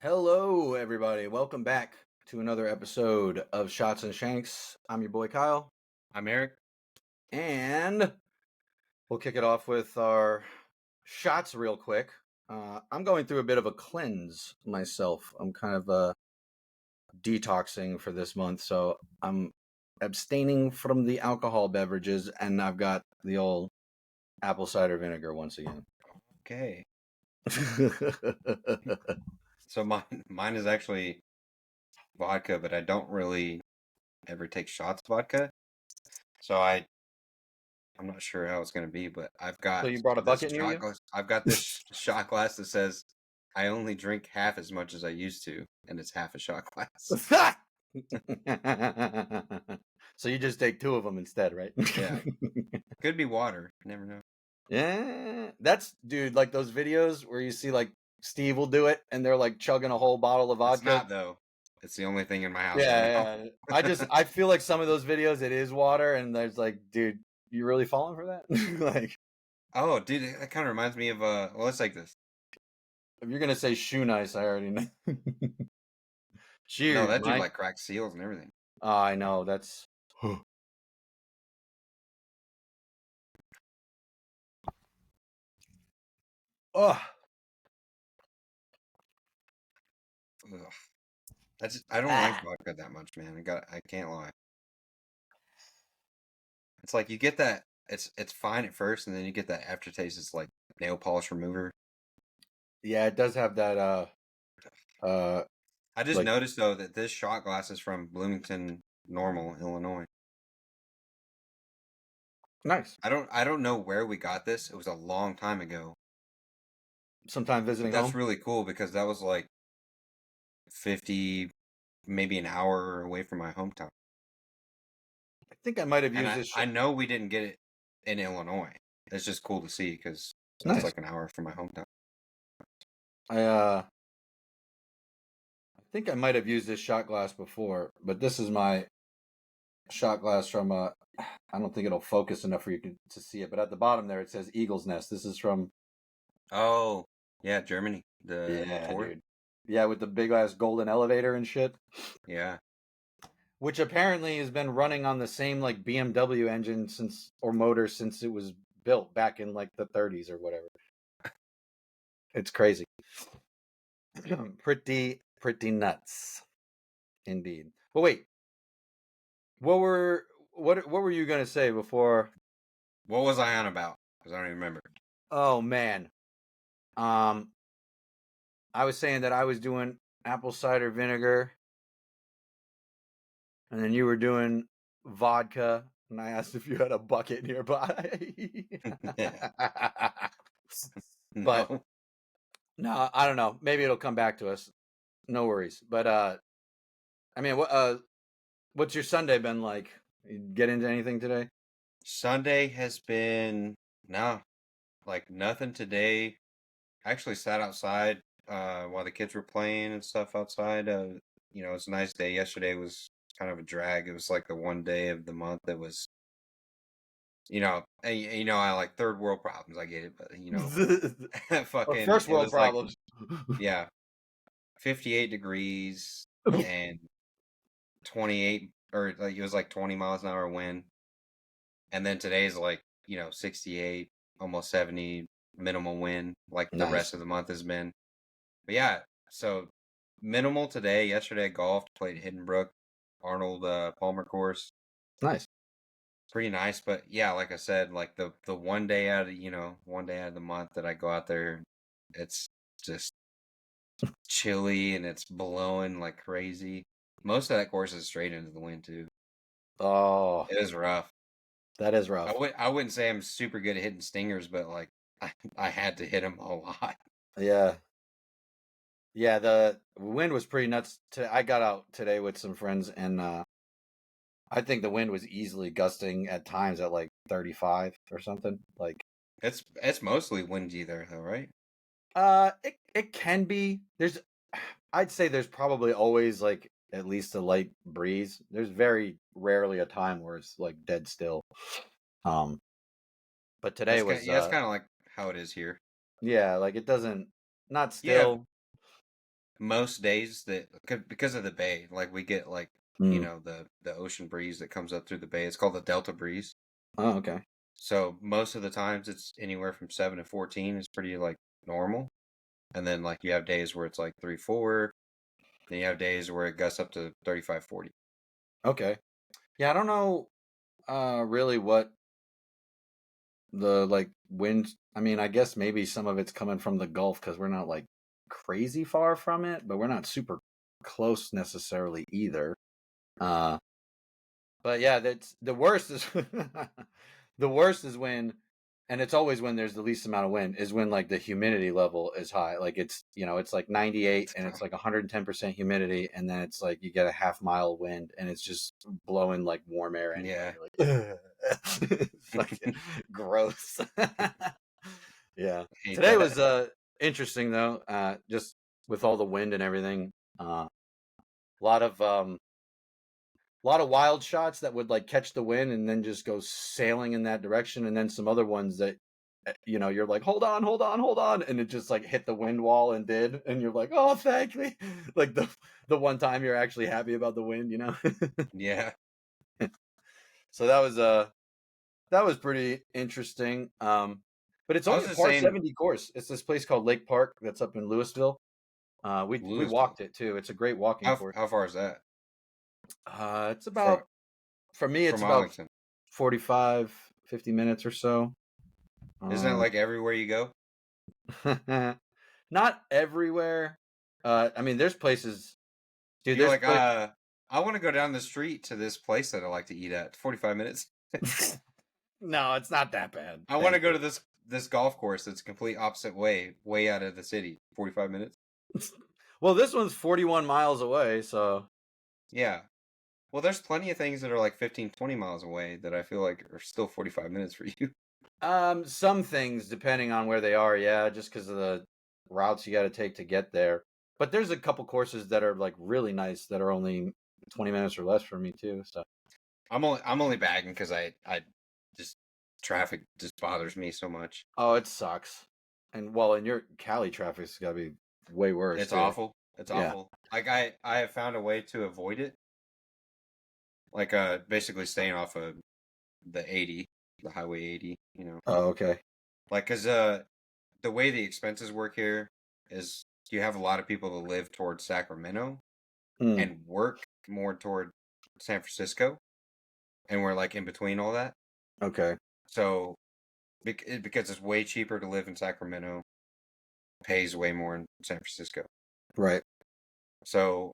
Hello, everybody. Welcome back to another episode of Shots and Shanks. I'm your boy Kyle, I'm Eric. and we'll kick it off with our shots real quick. I'm going through a bit of a cleanse myself. I'm kind of detoxing for this month, so I'm abstaining from the alcohol beverages, and I've got the old apple cider vinegar once again. Okay. So mine is actually vodka, but I don't really ever take shots of vodka. So I'm not sure how it's gonna be, but I've So got you brought a this bucket near shot you? glass. I've got this shot glass that says I only drink half as much as I used to, and it's half a shot glass. So you just take two of them instead, right? Yeah, could be water. You never know. Yeah, that's dude. Like those videos where you see like Steve will do it, and they're like chugging a whole bottle of It's vodka. not though. It's the only thing in my house right now. Yeah, yeah. I feel like some of those videos it is water, and there's like, dude, you really falling for that? Like, Oh, dude, that kind of reminds me of well, it's like this. if you're gonna say shoe nice, I already know. No, Cheers, that dude Mike. like cracks seals and everything. Oh, I know that's. Oh, Ugh. I don't like vodka that much, man. I can't lie. It's like you get that it's fine at first, and then you get that aftertaste. It's like nail polish remover. yeah, it does have that. Uh, I just like noticed though that this shot glass is from Bloomington Normal, Illinois. nice. I don't know where we got this. It was a long time ago, Sometime but visiting that's home. really cool because that was like 50, maybe an hour away from my hometown, I think I might have and used I this. I know we didn't get it in Illinois. It's just cool to see because that's Nice. like an hour from my hometown. I think I might have used this shot glass before, but this is my shot glass from I don't think it'll focus enough for you to see it, but at the bottom there it says Eagle's Nest. This is from Oh, yeah, Germany, the yeah, tour. dude. Yeah, with the big ass golden elevator and shit. Yeah. Which apparently has been running on the same like BMW engine since or motor since it was built back in like the 30s or whatever. It's crazy. pretty nuts indeed. But wait, what were what were you gonna say before? What was I on about? Because I don't even remember. Oh man. Um I was saying that I was doing apple cider vinegar and then you were doing vodka and I asked if you had a bucket nearby. But No. no, I don't know. Maybe it'll come back to us. No worries. But I mean, what's your Sunday been like? You get into anything today? Sunday has been no, like nothing today. I actually sat outside while the kids were playing and stuff outside. It's a nice day. Yesterday was kind of a drag. It was like the one day of the month that was, I like third world problems. I get it, but Or fucking, first it world was like, problems. yeah, 58 degrees and 28 or like it was like 20 miles an hour wind. And then today's like, 68, almost 70 minimal wind, like the Nice, rest of the month has been. But yeah, so minimal today. Yesterday I golfed, played Hidden Brook, Arnold Palmer course. nice. Pretty nice, but yeah, like I said, like the one day out of the month that I go out there, it's just chilly and it's blowing like crazy. Most of that course is straight into the wind too. Oh, It is rough. that is I rough. would I wouldn't say I'm super good at hitting stingers, but like I had to hit them a lot. Yeah, yeah. The wind was pretty nuts. I got out today with some friends, and I think the wind was easily gusting at times at like 35 or something. Like, It's mostly windy there though, right? it can be. I'd say there's probably always like at least a light breeze. There's very rarely a time where it's like dead still. Um, but today was It's kind of like how it is here. yeah, like it doesn't not You have still. most days that because of the bay, like we get like Mm. the ocean breeze that comes up through the bay. It's called the Delta breeze. Oh, okay. So most of the times it's anywhere from 7 to 14 is pretty like normal. And then like you have days where it's like 3, 4. Then you have days where it gusts up to 35, 40. Okay. Yeah, I don't know really what the like wind. I mean, I guess maybe some of it's coming from the Gulf because we're not like crazy far from it, but we're not super close necessarily either. Uh but yeah, that's the worst is the worst is when, and it's always when there's the least amount of wind, is when like the humidity level is high. Like it's, it's like 98 and it's like 110% humidity, and then it's like you get a half-mile wind and it's just blowing like warm air anyway. Yeah. You're like, it's like gross. Yeah. Hate Today that. was interesting though. Just with all the wind and everything. A lot of wild shots that would like catch the wind and then just go sailing in that direction, and then some other ones that you're like, hold on, hold on, hold on, and it just like hit the wind wall and did, and you're like, oh, thank me. Like the one time you're actually happy about the wind. Yeah. So that was pretty interesting. But it's I only was a just par saying 70 course. It's this place called Lake Park that's up in Louisville. We Louisville. walked it too. It's a great walking course. How far is that It's from about, for me it's about Arlington? 45, 50 minutes or so. Isn't it Um, like everywhere you go? not everywhere. I mean, there's places, dude. You're There's like, places. I want to go down the street to this place that I like to eat at. 45 minutes. No, it's not that bad. I want to go Thankfully. to this golf course that's complete opposite way out of the city. 45 minutes. Well, this one's 41 miles away, so Yeah. Well, there's plenty of things that are like 15, 20 miles away that I feel like are still 45 minutes for you. some things depending on where they are, yeah, just because of the routes you got to take to get there. But there's a couple courses that are like really nice that are only 20 minutes or less for me too. So, I'm only bagging because I just traffic just bothers me so much. oh, it sucks. And well, in your Cali traffic's got to be way worse It's too. awful. It's Yeah. awful. Like I have found a way to avoid it. Like basically staying off of the 80, the highway 80. Oh, okay. Like cuz the way the expenses work here is you have a lot of people that live towards Sacramento Hmm. and work more toward San Francisco, and we're like in between all that. Okay. So because it's way cheaper to live in Sacramento, pays way more in San Francisco. Right. So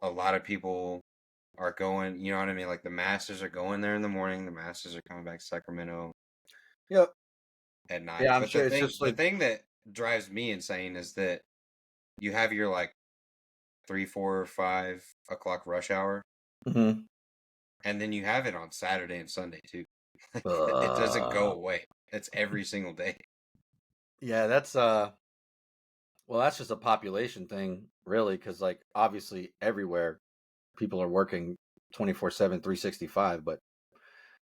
a lot of people are going, you know what I mean? Like the masses are going there in the morning, the masses are coming back to Sacramento Yep. at night. Yeah, I'm But sure it's just the like, thing that drives me insane is that you have your like 3, 4, 5 o'clock rush hour, mhm. and then you have it on Saturday and Sunday too. It doesn't go uh, away. It's every single day. yeah, well, that's just a population thing, really, because like obviously everywhere people are working 24/7, 365, but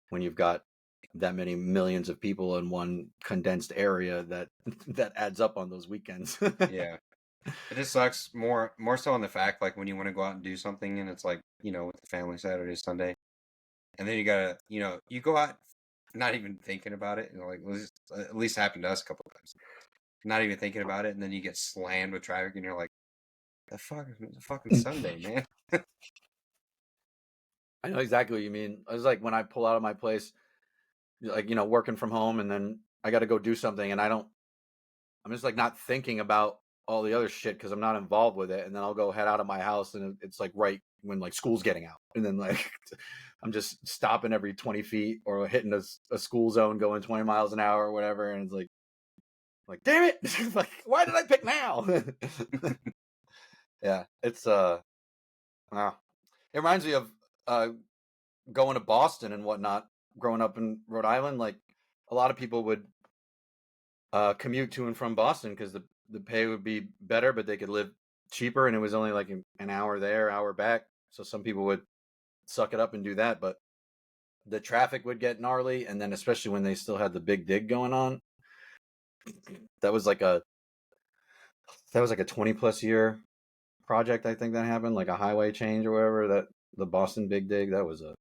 when you've got that many millions of people in one condensed area, that that adds up on those weekends. Yeah. It just sucks more so on the fact like when you want to go out and do something and it's like, with the family Saturday, Sunday, and then you gotta, you go out not even thinking about it, like at least happened to us a couple of times. Not even thinking about it, and then you get slammed with traffic and you're like, the fuck it's a fucking Sunday, man. I know exactly what you mean. It's like when I pull out of my place, like, working from home, and then I got to go do something, and I'm just like not thinking about all the other shit because I'm not involved with it. And then I'll go head out of my house, and it's like right when like school's getting out, and then like I'm just stopping every 20 feet or hitting a school zone going 20 miles an hour or whatever, and it's like damn it, like why did I pick now? Yeah, it's wow. It reminds me of uh going to Boston and whatnot. Growing up in Rhode Island, like a lot of people would commute to and from Boston because the pay would be better, but they could live cheaper, and it was only like an hour there, hour back. So some people would suck it up and do that, but the traffic would get gnarly, and then especially when they still had the big dig going on, that was like a 20 plus year project I think that happened, like a highway change or whatever. That the Boston Big Dig. That was a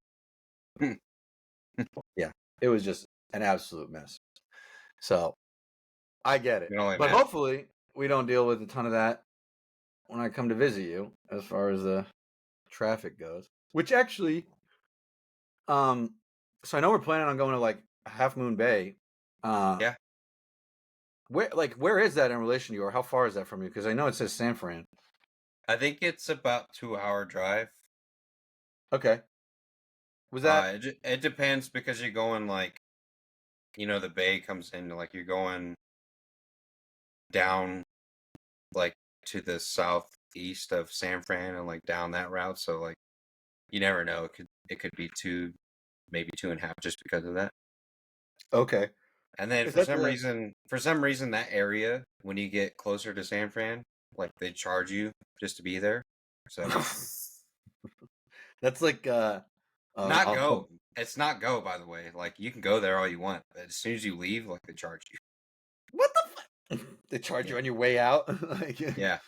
yeah. It was just an absolute mess. So I get it, You can only but imagine. hopefully we don't deal with a ton of that when I come to visit you, as far as the traffic goes. Which actually, um, so I know we're planning on going to like Half Moon Bay. Uh, Yeah, where is that in relation to you, or how far is that from you? Because I know it says San Fran. I think it's about 2 hour drive. Okay, was that It depends because you're going like the bay comes in like you're going down like to the southeast of San Fran and like down that route. So like you never know. It could be two, maybe 2.5 just because of that. okay? And then Is that the for some reason that area when you get closer to San Fran, like they charge you just to be there. So that's like not a go. It's not go by the way. Like you can go there all you want, but as soon as you leave, like they charge you. what the they charge Yeah. you on your way out. Like, Yeah.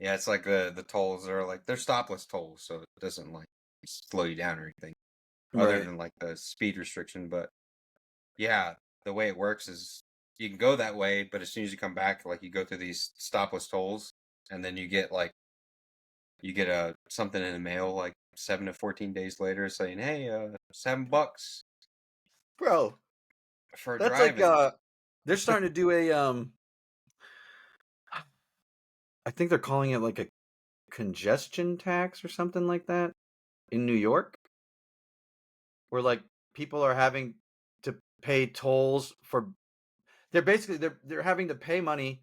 Yeah, it's like the tolls are like they're stopless tolls, so it doesn't like slow you down or anything other right. than like the speed restriction. But yeah, the way it works is you can go that way, but as soon as you come back, like you go through these stopless tolls, and then you get a something in the mail like 7 to 14 days later saying, "Hey, $7 Bro, for that's like driving." they're starting to do a I think they're calling it like a congestion tax or something like that in New York, where like people are having to pay tolls for they're having to pay money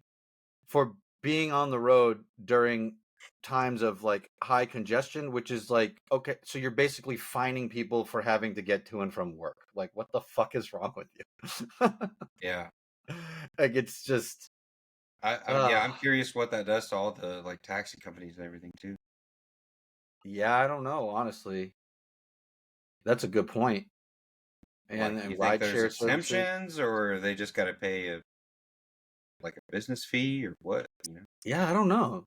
for being on the road during times of like high congestion, which is like okay, so you're basically fining people for having to get to and from work. Like what the fuck is wrong with you? Yeah, Like it's just yeah, uh I'm curious what that does to all the like taxi companies and everything too. yeah, I don't know, honestly. That's a good point. Like, And you think there's rideshare services. exemptions, or they just got to pay like a business fee, or what? Yeah, I don't know.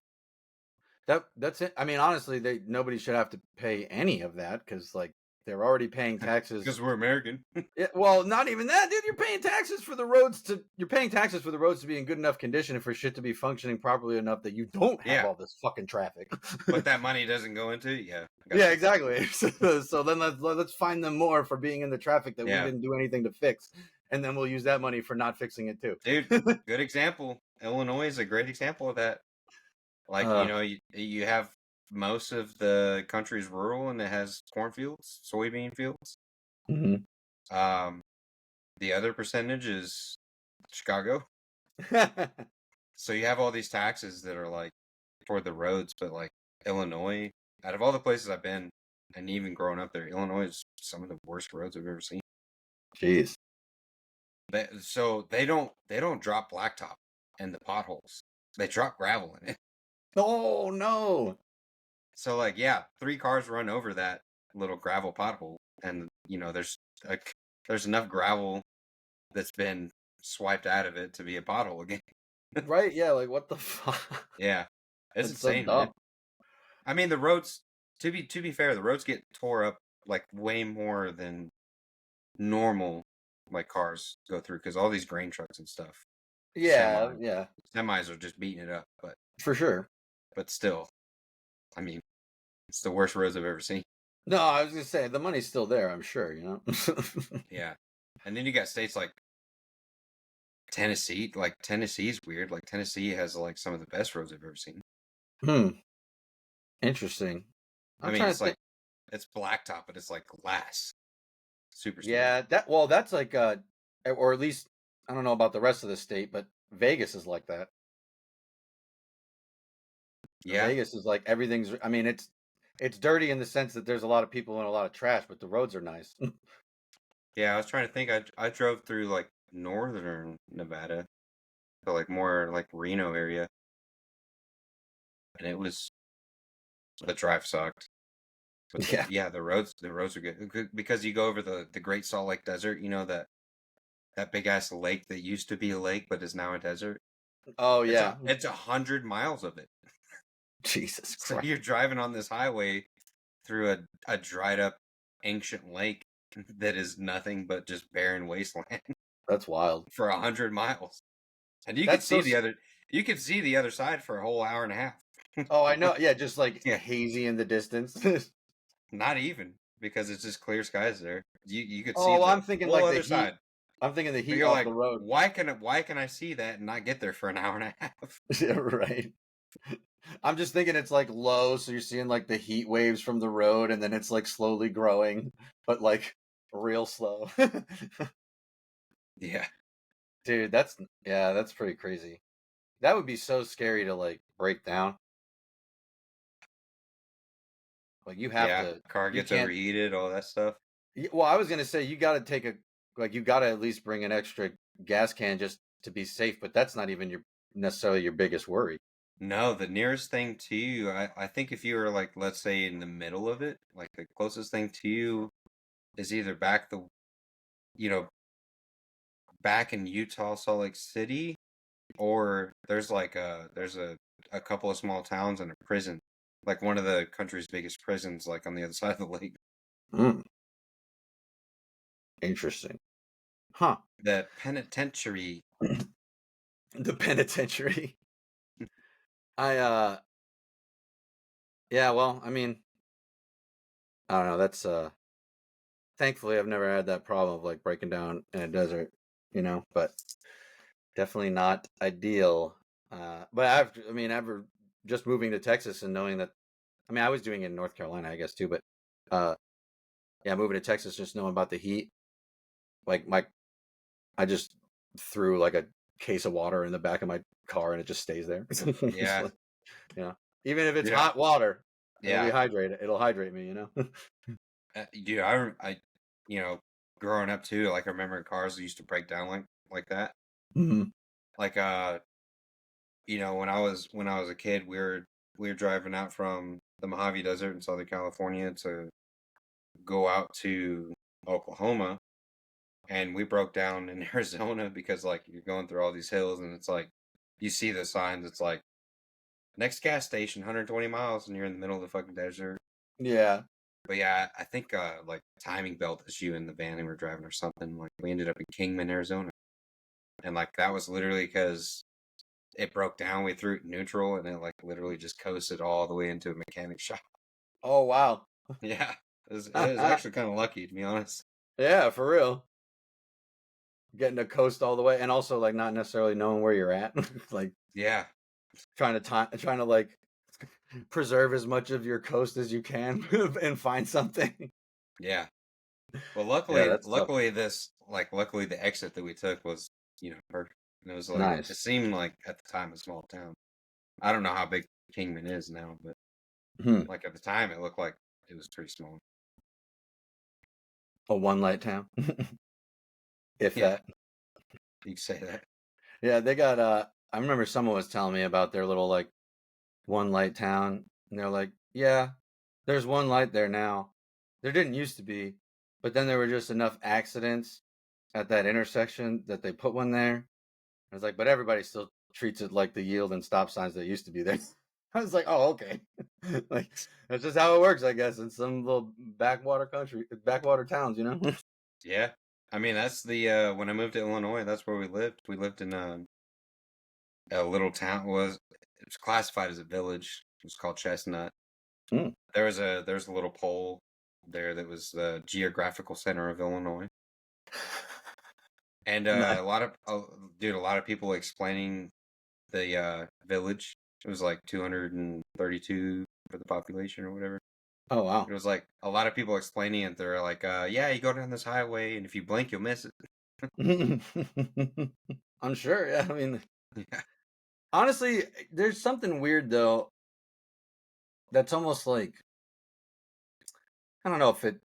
That's it. I mean, honestly, they nobody should have to pay any of that because like they're already paying taxes. Because we're American. Yeah, well, not even that, dude. You're paying taxes for the roads to be in good enough condition and for shit to be functioning properly enough that you don't have Yeah, all this fucking traffic. but that money doesn't go into it. Yeah, I got Yeah, you. exactly. So then let's fine them more for being in the traffic that we Yeah, didn't do anything to fix, and then we'll use that money for not fixing it too. dude, good example. Illinois is a great example of that. Like, uh, you have most of the country's rural and it has cornfields, soybean fields. mhm. Um, the other percentage is Chicago. So you have all these taxes that are like toward the roads, but like Illinois, out of all the places I've been, and even growing up there, Illinois is some of the worst roads I've ever seen. Jeez. So they don't drop blacktop in the potholes. They drop gravel in it. Oh no. So like yeah, 3 cars run over that little gravel pothole, and like there's enough gravel that's been swiped out of it to be a pothole again. Right? Yeah. Like what the fuck? Yeah, it's That's so insane, man. dumb. I mean, the roads. To be fair, the roads get tore up like way more than normal like cars go through because all these grain trucks and stuff, Yeah. semis, Yeah. semis are just beating it up. For sure. But still, I mean, it's the worst roads I've ever seen. No, I was gonna say the money's still there. I'm sure. You know. Yeah, and then you got states like Tennessee. Like Tennessee's weird. Like Tennessee has like some of the best roads I've ever seen. Hmm. Interesting. I I'm mean, trying it's to think. like it's blacktop, but it's like glass, super smooth. Yeah. That's like or at least I don't know about the rest of the state, but Vegas is like that. Yeah, Vegas is like everything's. I mean, it's dirty in the sense that there's a lot of people and a lot of trash, but the roads are nice. yeah. I was trying to think. I drove through like northern Nevada, so like more like Reno area, and it was the drive sucked. But Yeah. yeah, the roads are good because you go over the Great Salt Lake Desert. You know that big ass lake that used to be a lake but is now a desert. Oh It's a yeah. it's 100 miles of it. Jesus So Christ. you're driving on this highway through a dried up ancient lake that is nothing but just barren wasteland That's wild. for 100 miles, and That's so. you could see the other side for a whole hour and a half. Oh, I know. Yeah, just like Yeah, hazy in the distance. not even because it's just clear skies there. You could see Oh, well, I'm the thinking whole like the other heat. side, I'm thinking the but heat you're off the like, road. why can I see that and not get there for an hour and a half? Yeah, right. I'm just thinking it's like low, so you're seeing like the heat waves from the road, and then it's like slowly growing, but like real slow. Yeah, Dude, that's pretty crazy. That would be so scary to like break down. Like you have yeah. to, Car you gets can't. overheated, all that stuff. Well, I was gonna say you got to take a like you got to at least bring an extra gas can just to be safe, but that's not even your necessarily your biggest worry. No, the nearest thing to you, I think if you were like, let's say in the middle of it, like the closest thing to you is either you know, back in Utah, Salt Lake City, or there's a couple of small towns and a prison, like one of the country's biggest prisons, like on the other side of the lake. Mm, interesting, huh? The penitentiary. The penitentiary. I yeah, well, I mean, I don't know. That's thankfully I've never had that problem of like breaking down in a desert, but definitely not ideal. But I mean, ever just moving to Texas and knowing that, I mean, I was doing it in North Carolina, I guess too, but uh, yeah, moving to Texas, just knowing about the heat, like I just threw like a case of water in the back of my car and it just stays there. It's Yeah, like, yeah, even if it's yeah, hot water, it'll be yeah. hydrated. It'll hydrate me, Dude, you know, growing up too, like I remember cars that used to break down like that. Mhm. Like when I was a kid, we were driving out from the Mojave Desert in Southern California to go out to Oklahoma, and we broke down in Arizona because like you're going through all these hills, and it's like you see the signs. It's like next gas station, 120 miles, and you're in the middle of the fucking desert. Yeah. But yeah, I think like timing belt issue in the van we were driving or something. Like we ended up in Kingman, Arizona, and like that was literally because it broke down. We threw it neutral, and it like literally just coasted all the way into a mechanic shop. Oh wow. Yeah, it was actually kind of lucky to be honest. Yeah, for real. Getting to coast all the way, and also like not necessarily knowing where you're at, like Yeah, trying to like preserve as much of your coast as you can and find something. yeah. Well, Yeah, luckily, that's tough. luckily the exit that we took was perfect. And it was like it Nice. seemed like at the time a small town. I don't know how big Kingman is now, but Hmm. like at the time it looked like it was pretty small. A one light town, if Yeah, that. you could say that. Yeah, they got. I remember someone was telling me about their little like one light town, and they're like, "Yeah, there's one light there now. There didn't used to be, but then there were just enough accidents at that intersection that they put one there." I was like, but everybody still treats it like the yield and stop signs that used to be there. I was like, oh, okay. Like that's just how it works, I guess, in some little backwater towns, Yeah, I mean that's the when I moved to Illinois, that's where we lived. We lived in a little town. It was classified as a village. It was called Chestnut. Hmm. There's a little pole there that was the geographical center of Illinois. And Nice. a lot of people explaining the village. It was like 232 for the population or whatever. Oh wow. It was like a lot of people explaining it. They're like, yeah, you go down this highway, and if you blink, you'll miss it. I'm sure. Yeah, I mean, Yeah, honestly, there's something weird though. That's almost like I don't know if it.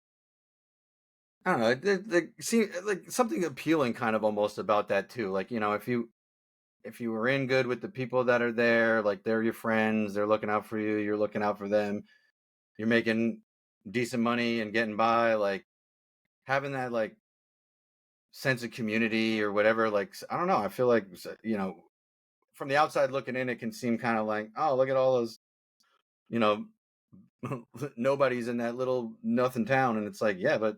I don't know. See like something appealing, kind of almost about that too. Like if you were in good with the people that are there, like they're your friends, they're looking out for you, you're looking out for them, you're making decent money and getting by, like having that like sense of community or whatever. Like I don't know, I feel like from the outside looking in, it can seem kind of like, oh, look at all those you know, nobody's in that little nothing town, and it's like, yeah, but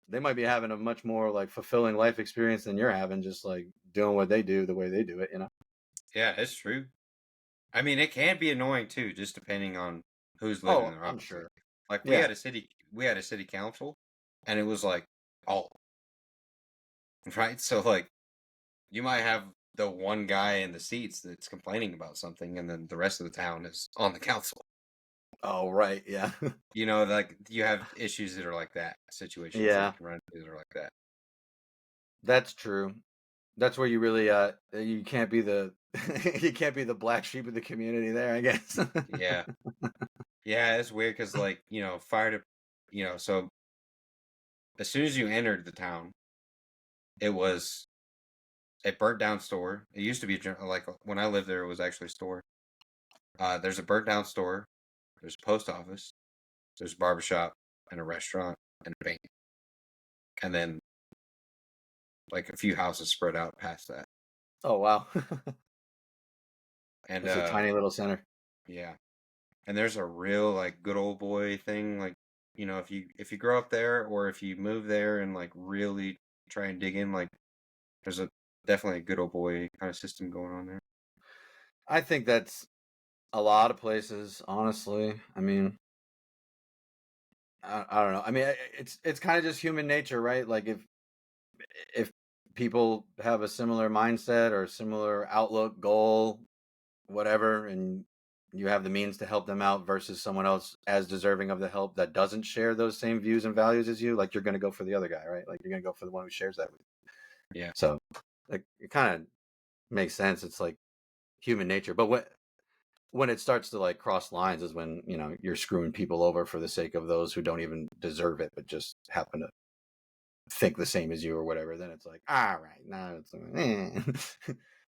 they might be having a much more like fulfilling life experience than you're having, just like doing what they do the way they do it, you know? Yeah, it's true. I mean, it can be annoying too, just depending on who's living Oh, there, I'm obviously. sure. Like Yeah. we had a city council, and it was like all right. So like you might have the one guy in the seats that's complaining about something, and then the rest of the town is on the council. Oh, right. Yeah. You know, like you have issues that are like that, situations that you Yeah, can run into that are like that. that's true. That's where you really you can't be the you can't be the black sheep of the community there, I guess. Yeah, yeah, it's weird because like fire to, so as soon as you entered the town, it was a burnt down store. It used to be like when I lived there, it was actually a store. There's a burnt down store. There's a post office. There's a barbershop and a restaurant and a bank, and then like a few houses spread out past that. Oh, wow. And It's a tiny little center. yeah, and there's a real like good old boy thing. Like if you grow up there or if you move there and like really try and dig in, like there's a definitely a good old boy kind of system going on there. I think that's a lot of places, honestly. I mean, I don't know. I mean, it's kind of just human nature, right? Like if people have a similar mindset or similar outlook, goal, whatever, and you have the means to help them out versus someone else as deserving of the help that doesn't share those same views and values as you, like you're going to go for the other guy, right? Like you're going to go for the one who shares that with you. Yeah. So, like, it kind of makes sense. It's like human nature. But when it starts to like cross lines is when, you're screwing people over for the sake of those who don't even deserve it, but just happen to think the same as you or whatever. Then it's like, all right, now it's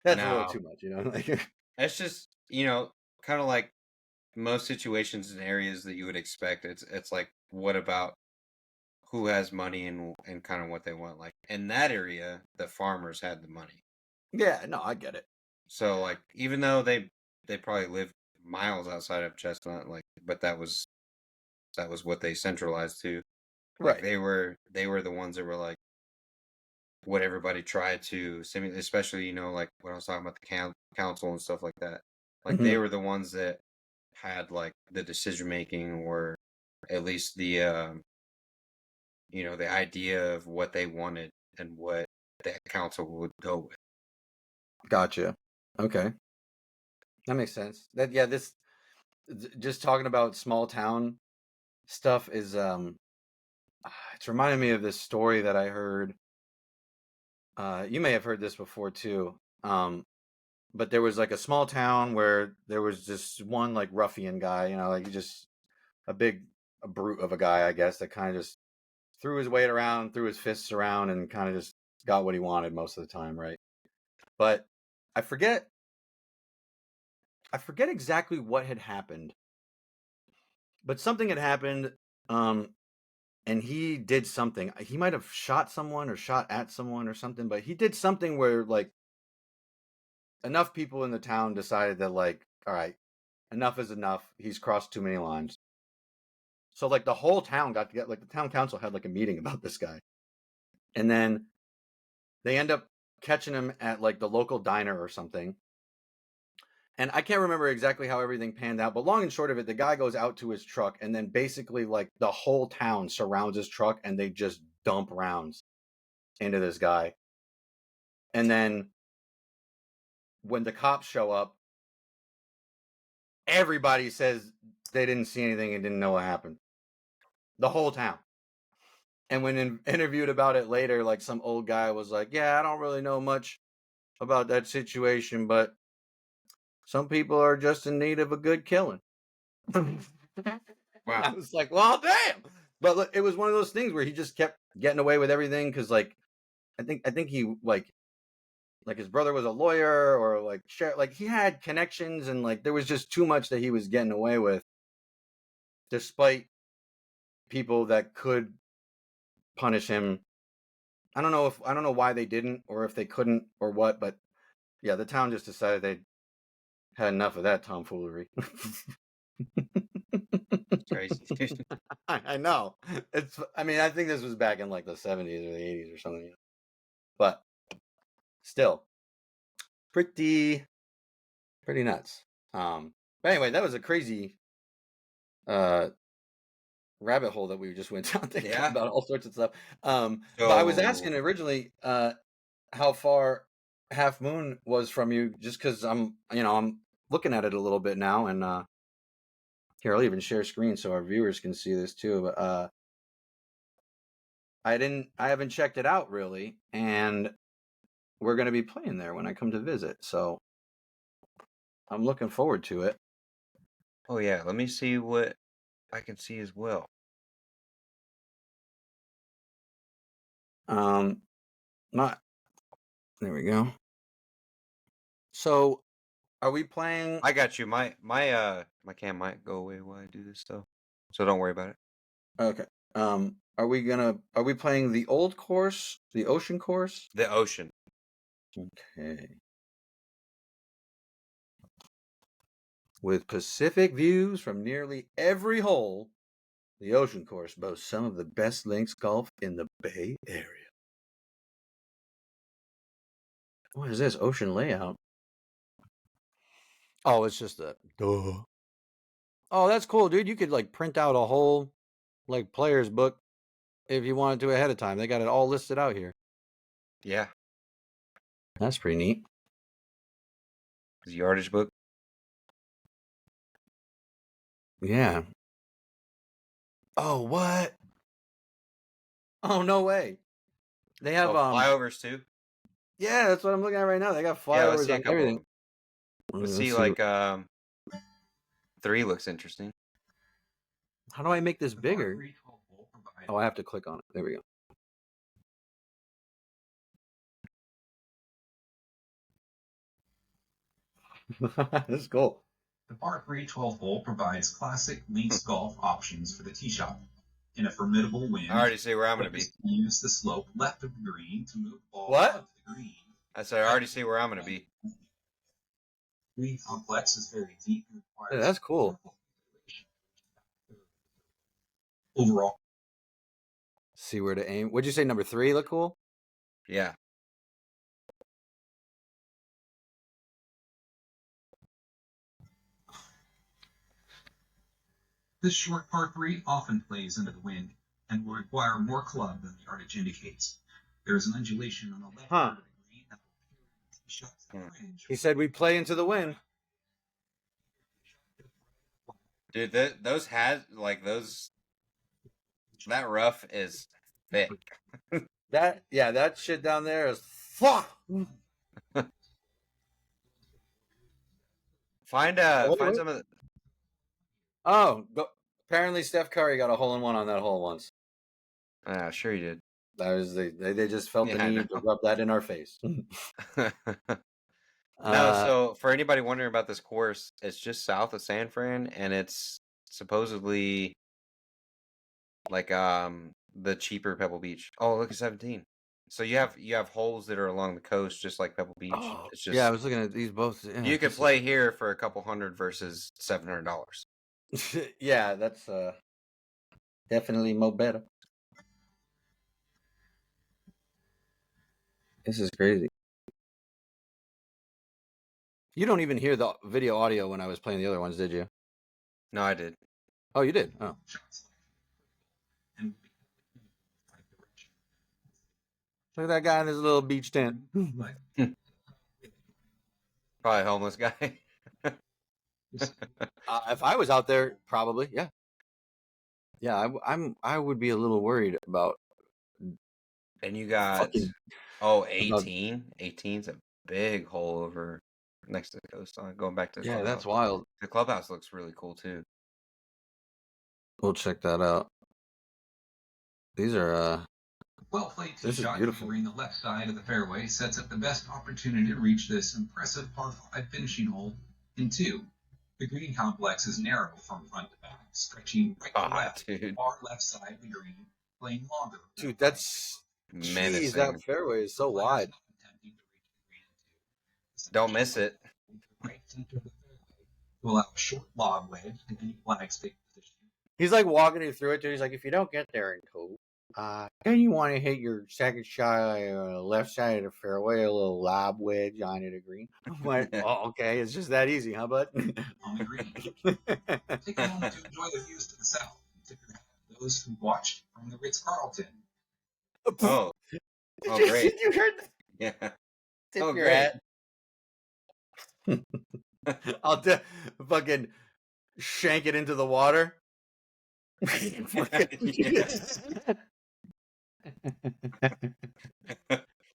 that's a little No, too much, like it's just kind of like most situations and areas that you would expect. It's like what about who has money and kind of what they want. Like in that area, the farmers had the money. yeah, no, I get it. So like even though they probably lived miles outside of Chestnut, like but that was what they centralized to. Like Right. they were the ones that were like what everybody tried to simulate, especially like when I was talking about the council and stuff like that. Like they Hmm. were the ones that had like the decision making or at least the the idea of what they wanted and what the council would go with. Gotcha. Okay. That makes sense. That yeah, this just talking about small town stuff is it's reminding me of this story that I heard. You may have heard this before too. But there was like a small town where there was just one like ruffian guy, like he just a brute of a guy, I guess, that kind of just threw his weight around, threw his fists around, and kind of just got what he wanted most of the time, right? But I forget I forget exactly what had happened, but something had happened, um, and he did something. He might have shot someone or shot at someone or something, but he did something where like enough people in the town decided that like, all right, enough is enough. He's crossed too many lines. So like the whole town got to get like the town council had like a meeting about this guy. And then they end up catching him at like the local diner or something. And I can't remember exactly how everything panned out, but long and short of it, the guy goes out to his truck and then basically like the whole town surrounds his truck and they just dump rounds into this guy. And then when the cops show up, everybody says they didn't see anything and didn't know what happened. The whole town. And when interviewed about it later, like some old guy was like, "Yeah, I don't really know much about that situation, but some people are just in need of a good killing." I Wow. was like, "Well, damn!" But look, it was one of those things where he just kept getting away with everything because, like, I think he like his brother was a lawyer or like like he had connections and like there was just too much that he was getting away with, despite people that could punish him. I don't know why they didn't or if they couldn't or what, but yeah, the town just decided they had enough of that tomfoolery. crazy, dude. I know. I mean, I think this was back in like the 70s or the 80s or something. But still, pretty nuts. But anyway, that was a crazy uh rabbit hole that we just went down thinking Yeah. about all sorts of stuff. But I was So asking originally how far Half Moon was from you, just because I'm looking at it a little bit now, and here I'll even share screen so our viewers can see this too. But I haven't checked it out really, and we're going to be playing there when I come to visit, so I'm looking forward to it. oh yeah, let me see what I can see as well. Not there we go. So, are we playing? I got you. My cam might go away while I do this though, so don't worry about it. Okay. Are we playing the old course, the ocean course? The ocean. Okay. With Pacific views from nearly every hole, the ocean course boasts some of the best links golf in the Bay Area. What is this ocean layout? Oh, it's just a duh. Oh, that's cool, dude. You could like print out a whole like player's book if you wanted to ahead of time. They got it all listed out here. Yeah, That's pretty neat. the yardage book. Yeah. Oh, what? Oh, no way. They have flyovers too. yeah, that's what I'm looking at right now. They got Yeah, let's flyovers see a on couple of everything. them. Let's Let's see, see. like 3 looks interesting. How do I make this bigger? Oh, I have to click on it. There we go. This is cool. The par 3 12th hole provides classic links golf options for the tee shot. In a formidable wind, I already see where I'm going to be. players can use the slope left of the green to move the ball What? above the green. I said I already see where I'm going to be. Green complex is very deep and Yeah, requires that's cool. careful consideration. Overall, See where to aim. Would you say number 3 look cool? Yeah. this short par 3 often plays into the wind and will require more club than the yardage indicates. There is an undulation on the left Huh. side of the green that will carry the tee shot to the fringe. He said we play into the wind. Dude, those has like those. That rough is thick. That shit down there is fuck. Find Wait. some of the. Oh, apparently Steph Curry got a hole in one on that hole once. Sure you did. That was they just felt the Yeah, I need to rub that in our face. No, so for anybody wondering about this course, it's just south of San Fran, and it's supposedly like the cheaper Pebble Beach. Oh, look at 17. So you have holes that are along the coast, just like Pebble Beach. Oh, It's just yeah, I was looking at these both. Yeah, you could play here for a couple hundred versus $700. Yeah, that's definitely more better. This is crazy. You don't even hear the video audio when I was playing the other ones, did you? No, I did. Oh, you did. Oh, look at that guy in his little beach tent. Probably a homeless guy. If I was out there, probably, yeah. Yeah, I would be a little worried about. And you got Fucking- 18. 18's a big hole over next to the coast. Going back to the Yeah, clubhouse. that's wild. The clubhouse looks really cool too. Oh, We'll check that out. These are well played tee This is shot beautiful. covering the left side of the fairway sets up the best opportunity to reach this impressive par 5 finishing hole in 2. The green complex is narrow from front to back, stretching right to left, Dude. far left side of the green, playing longer. dude. That's Menacing. jeez. That fairway is so wide. Don't miss it. Right center of the fairway to allow a short lob wedge to any flag stick position He's like walking you through it, dude. He's like, if you don't get there in two, then you want to hit your second shot left side of the fairway, a little lob wedge onto the green. I'm like, oh, okay, it's just that easy, huh, bud? On the green. Take a moment to enjoy the views to the south. Tip your hat to those who watched from the Ritz-Carlton. Oh, Did you, great. you heard that? Yeah. Tip Oh, your great. hat. I'll fucking shank it into the water.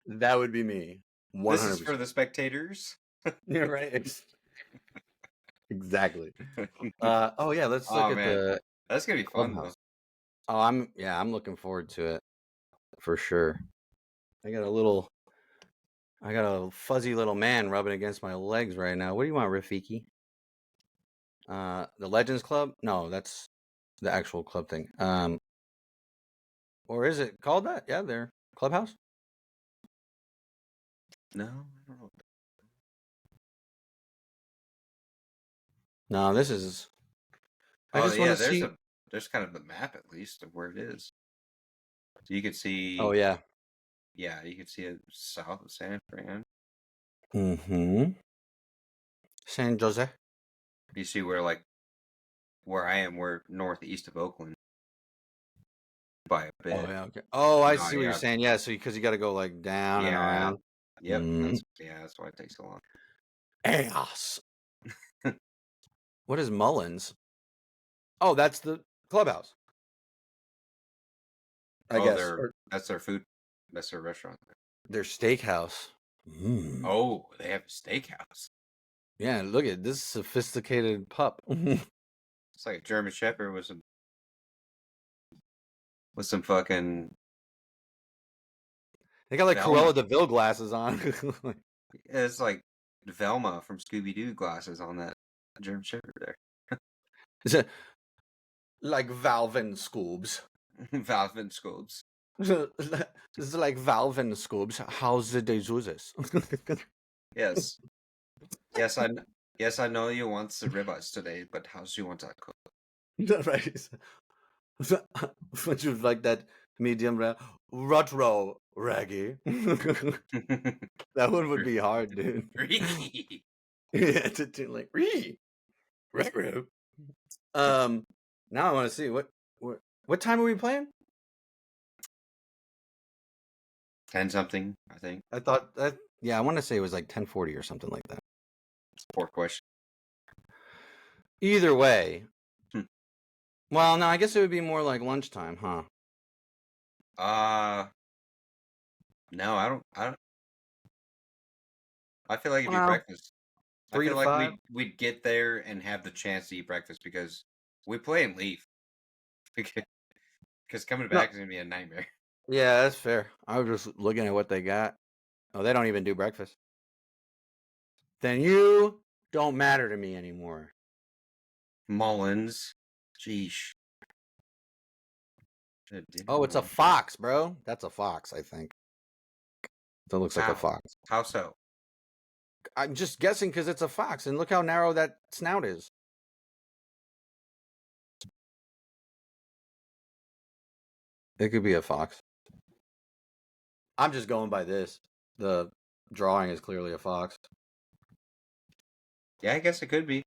That would be me. 100%. This is for the spectators. Yeah, right. Exactly. Oh yeah, let's look at the. That's gonna be fun though. Oh, I'm looking forward to it for sure. I got a fuzzy little man rubbing against my legs right now. What do you want, Rafiki? The Legends Club? No, that's the actual club thing. Or is it called that? Yeah, they're Clubhouse. No, I don't know. No, this is. I just yeah, want to see. There's kind of the map at least of where it is. So you could see. Oh yeah. Yeah, you could see it south of San Fran. Mm-hmm. San Jose. You see where I am, we're northeast of Oakland by a bit. Oh yeah. Okay. Oh, I see what you're saying. Yeah, so because you got to go like down and around. Yep. That's why it takes so long. Ass. What is Mullins? Oh, that's the Clubhouse. I guess. That's their food. That's their restaurant. Their steakhouse. Mm. Oh, they have a steakhouse. Yeah, look at this sophisticated pup. It's like a German Shepherd with some fucking. They got like Cruella de Vil glasses on. It's like Velma from Scooby Doo glasses on that German Shepherd there. Is it like Valvin Scoobs? Valvin Scoobs. It's like Valvin Scoobs. How's the Jesus? Yes. Yes, I know you want the ribeyes today, but how do you want that cooked? Right. Would you like that medium rare? Rutro raggy. That one would be hard, dude. Yeah, to like retro. Now I want to see what time are we playing? 10 something, I think. I thought that. Yeah, I want to say it was like 10:40 or something like that. Fourth question. Either way. Well, no, I guess it would be more like lunchtime, huh? No, I don't. I feel like it'd be breakfast. I feel like we'd get there and have the chance to eat breakfast because we play and leave. Because coming back is gonna be a nightmare. Yeah, that's fair. I was just looking at what they got. Oh, they don't even do breakfast. Then you don't matter to me anymore. Mullins. Jeesh. Oh, it's a fox, bro. That's a fox, I think. That looks like a fox. How so? I'm just guessing because it's a fox, and look how narrow that snout is. It could be a fox. I'm just going by this. The drawing is clearly a fox. Yeah, I guess it could be.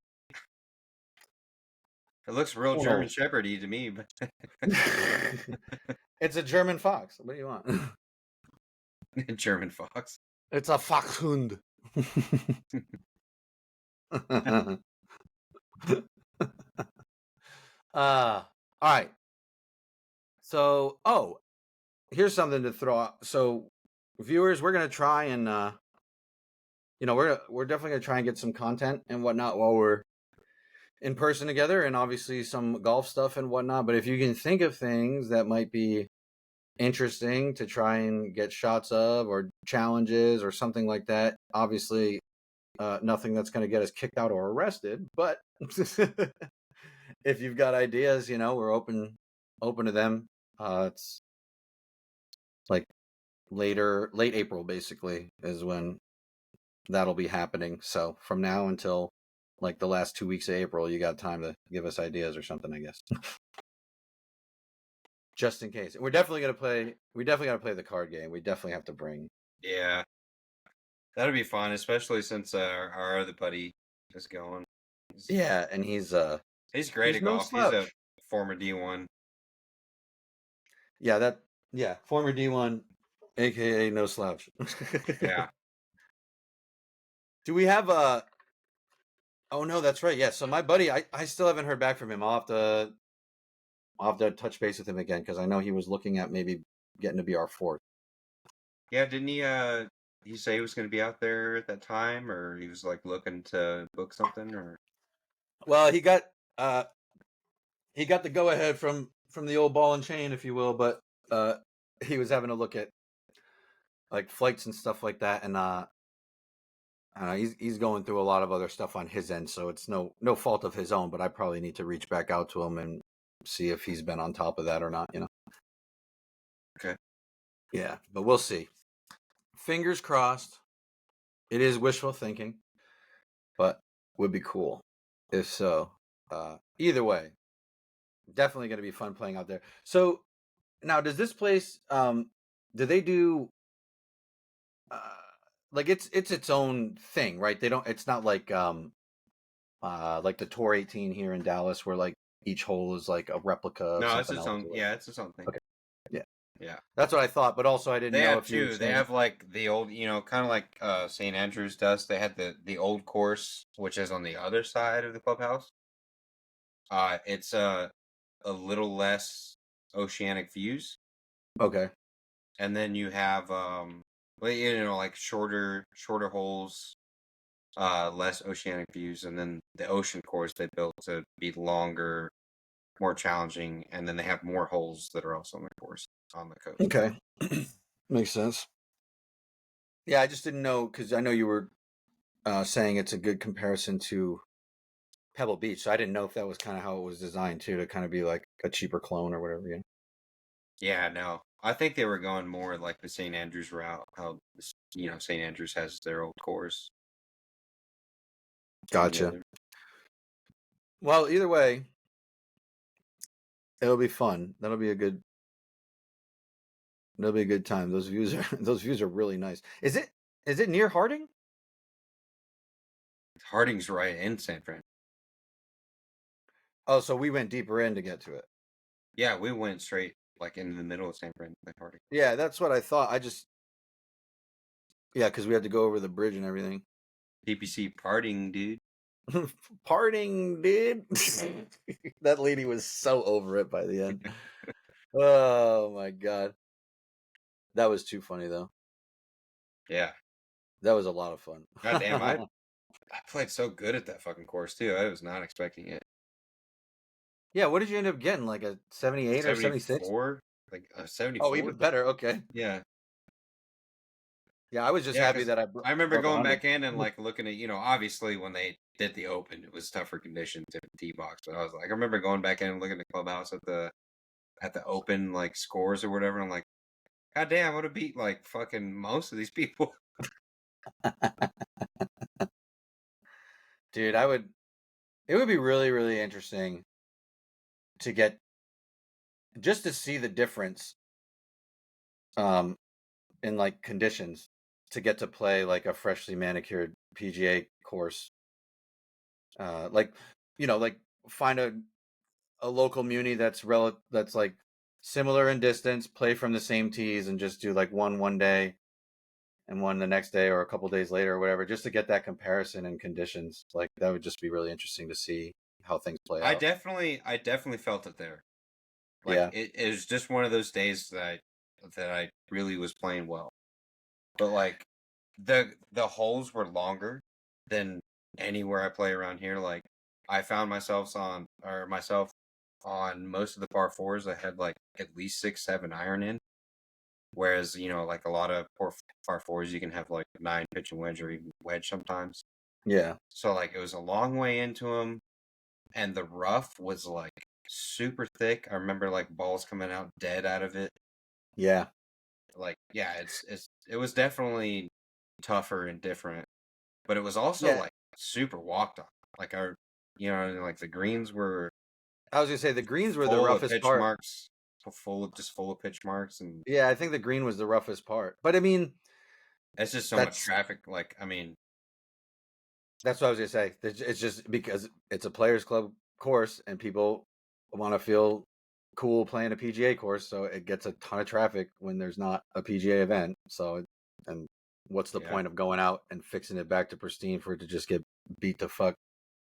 It looks real German Shepherd-y to me, but it's a German fox. What do you want? German fox. It's a foxhund. All right. So, here's something to throw out. So, viewers, we're gonna try and we're definitely gonna try and get some content and whatnot while we're in person together, and obviously some golf stuff and whatnot. But if you can think of things that might be interesting to try and get shots of, or challenges or something like that, obviously nothing that's going to get us kicked out or arrested, but if you've got ideas, we're open to them. It's like late April basically is when that'll be happening. So from now until like the last 2 weeks of April, you got time to give us ideas or something, I guess. just in case. And we're definitely gonna play. We definitely gotta play the card game. We definitely have to bring. Yeah, that'll be fun, especially since our other buddy is going. Yeah, and he's great at no golf. He's a slouch. former D1. Yeah, former D1, aka no slouch. Yeah. Do we have a? Oh no, that's right. Yeah, so my buddy, I still haven't heard back from him. I'll have to touch base with him again because I know he was looking at maybe getting to be our fourth. Yeah, didn't he say he was going to be out there at that time, or he was like looking to book something, or? Well, he got the go ahead from the old ball and chain, if you will, but he was having a look at like flights and stuff like that, and he's going through a lot of other stuff on his end, so it's no fault of his own. But I probably need to reach back out to him and see if he's been on top of that or not. Okay. Yeah, but we'll see. Fingers crossed. It is wishful thinking, but would be cool if so. Either way, definitely going to be fun playing out there. So now, does this place? Do they do? Like its own thing, right? They don't. It's not like like the Tour 18 here in Dallas, where like each hole is like a replica of No, it's something its else. own. Yeah, it's its own thing. Okay. Yeah. Yeah. That's what I thought, but also I didn't They know have if you were two. They saying... have like the old, kind of like St. Andrews does. They had the old course, which is on the other side of the clubhouse. It's a little less oceanic views, Okay. and then you have like shorter holes, less oceanic views, and then the ocean course they built to be longer, more challenging, and then they have more holes that are also on the course on the coast. Okay. Makes sense. Yeah, I just didn't know because I know you were saying it's a good comparison to Pebble Beach, so I didn't know if that was kind of how it was designed too, to kind of be like a cheaper clone or whatever. Yeah, no, I think they were going more like the St. Andrews route. How St. Andrews has their old course. Gotcha. Well, either way, it'll be fun. That'll be a good time. Those views are really nice. Is it near Harding? Harding's right in San Fran. Oh, so we went deeper in to get to it. Yeah, we went straight like into the middle of San Fran, like Harding. Yeah, that's what I thought. Because we had to go over the bridge and everything. PPC parting, dude. Parting, dude. That lady was so over it by the end. Oh my god. That was too funny though. Yeah. That was a lot of fun. God damn, I played so good at that fucking course too. I was not expecting it. Yeah, what did you end up getting? Like a 78 or 76? Like a 74. Oh, even better. Okay. Yeah. Yeah, I was just happy that I remember going back in and like looking at, obviously when they did the Open, it was tougher conditions in the tee box. But I was like, I remember going back in and looking at the clubhouse at the Open like scores or whatever. And I'm like, God damn, I would have beat like fucking most of these people. Dude, it would be really, really interesting to get just to see the difference in like conditions to get to play like a freshly manicured PGA course. Like find a local muni that's like similar in distance, play from the same tees, and just do like one day and one the next day or a couple days later or whatever, just to get that comparison in conditions. Like that would just be really interesting to see how things play out. I definitely felt it there. Like, yeah, it was just one of those days that I really was playing well. But like the holes were longer than anywhere I play around here. Like I found myself on most of the par fours. I had like at least 6-7 iron in. Whereas, like a lot of par fours, you can have like 9 pitch and wedge or even wedge sometimes. yeah. So like it was a long way into them, and the rough was like super thick. I remember like balls coming out dead out of it. Yeah. Like, yeah, it was definitely tougher and different, but it was also like super walked on. Like like the greens were. I was gonna say the greens were the full of roughest pitch part. marks. full of pitch marks, and Yeah, I think the green was the roughest part. But I mean, it's just so much that's traffic. Like, I mean, that's what I was gonna say. It's just because it's a players club course and people want to feel cool playing a PGA course, so it gets a ton of traffic when there's not a PGA event. So, and what's the yeah, point of going out and fixing it back to pristine for it to just get beat to fuck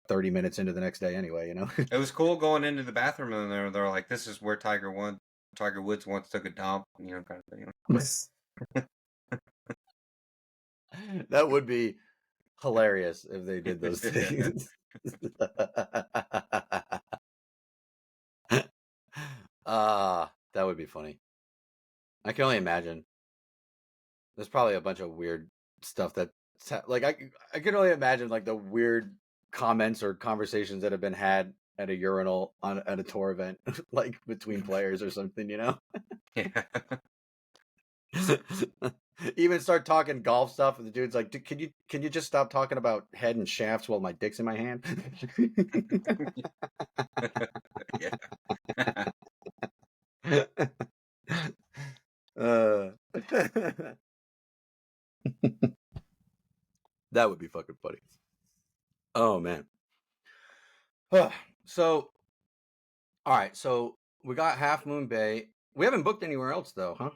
30 minutes into the next day anyway, you know? it was cool going into the bathroom, and they're like, "This is where Tiger Woods once took a dump," kind of thing. That would be hilarious if they did those things. That would be funny. I can only imagine. There's probably a bunch of weird stuff that, like, I can only imagine like the weird comments or conversations that have been had at a urinal at a tour event, like between players or something, you know? Yeah. Even start talking golf stuff, and the dude's like, can you just stop talking about head and shafts while my dick's in my hand? Yeah. That would be fucking funny. Oh man. So, all right. So we got Half Moon Bay. We haven't booked anywhere else though, huh?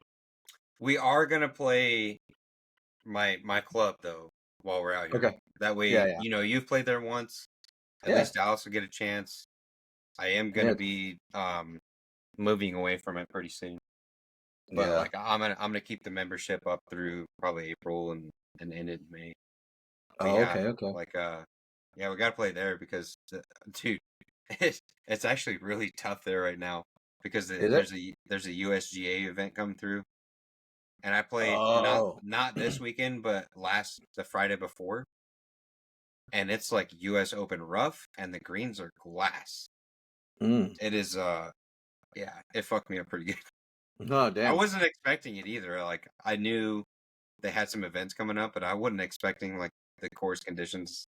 We are gonna play my club though while we're out here. Okay. That way, Yeah, yeah, you've played there once. At yeah. least Dallas will get a chance. I am gonna Yeah. be moving away from it pretty soon. But Yeah. like I'm gonna keep the membership up through probably April and end in May. But Oh, yeah, okay, okay. like yeah, we gotta play there because dude, it's actually really tough there right now because Is it? there's a USGA event coming through, and I played Oh. not this weekend, but the Friday before, and it's like US Open rough, and the greens are glass. Mm. It is yeah, it fucked me up pretty good. Oh, I damn. wasn't expecting it either. Like I knew they had some events coming up, but I wasn't expecting like the course conditions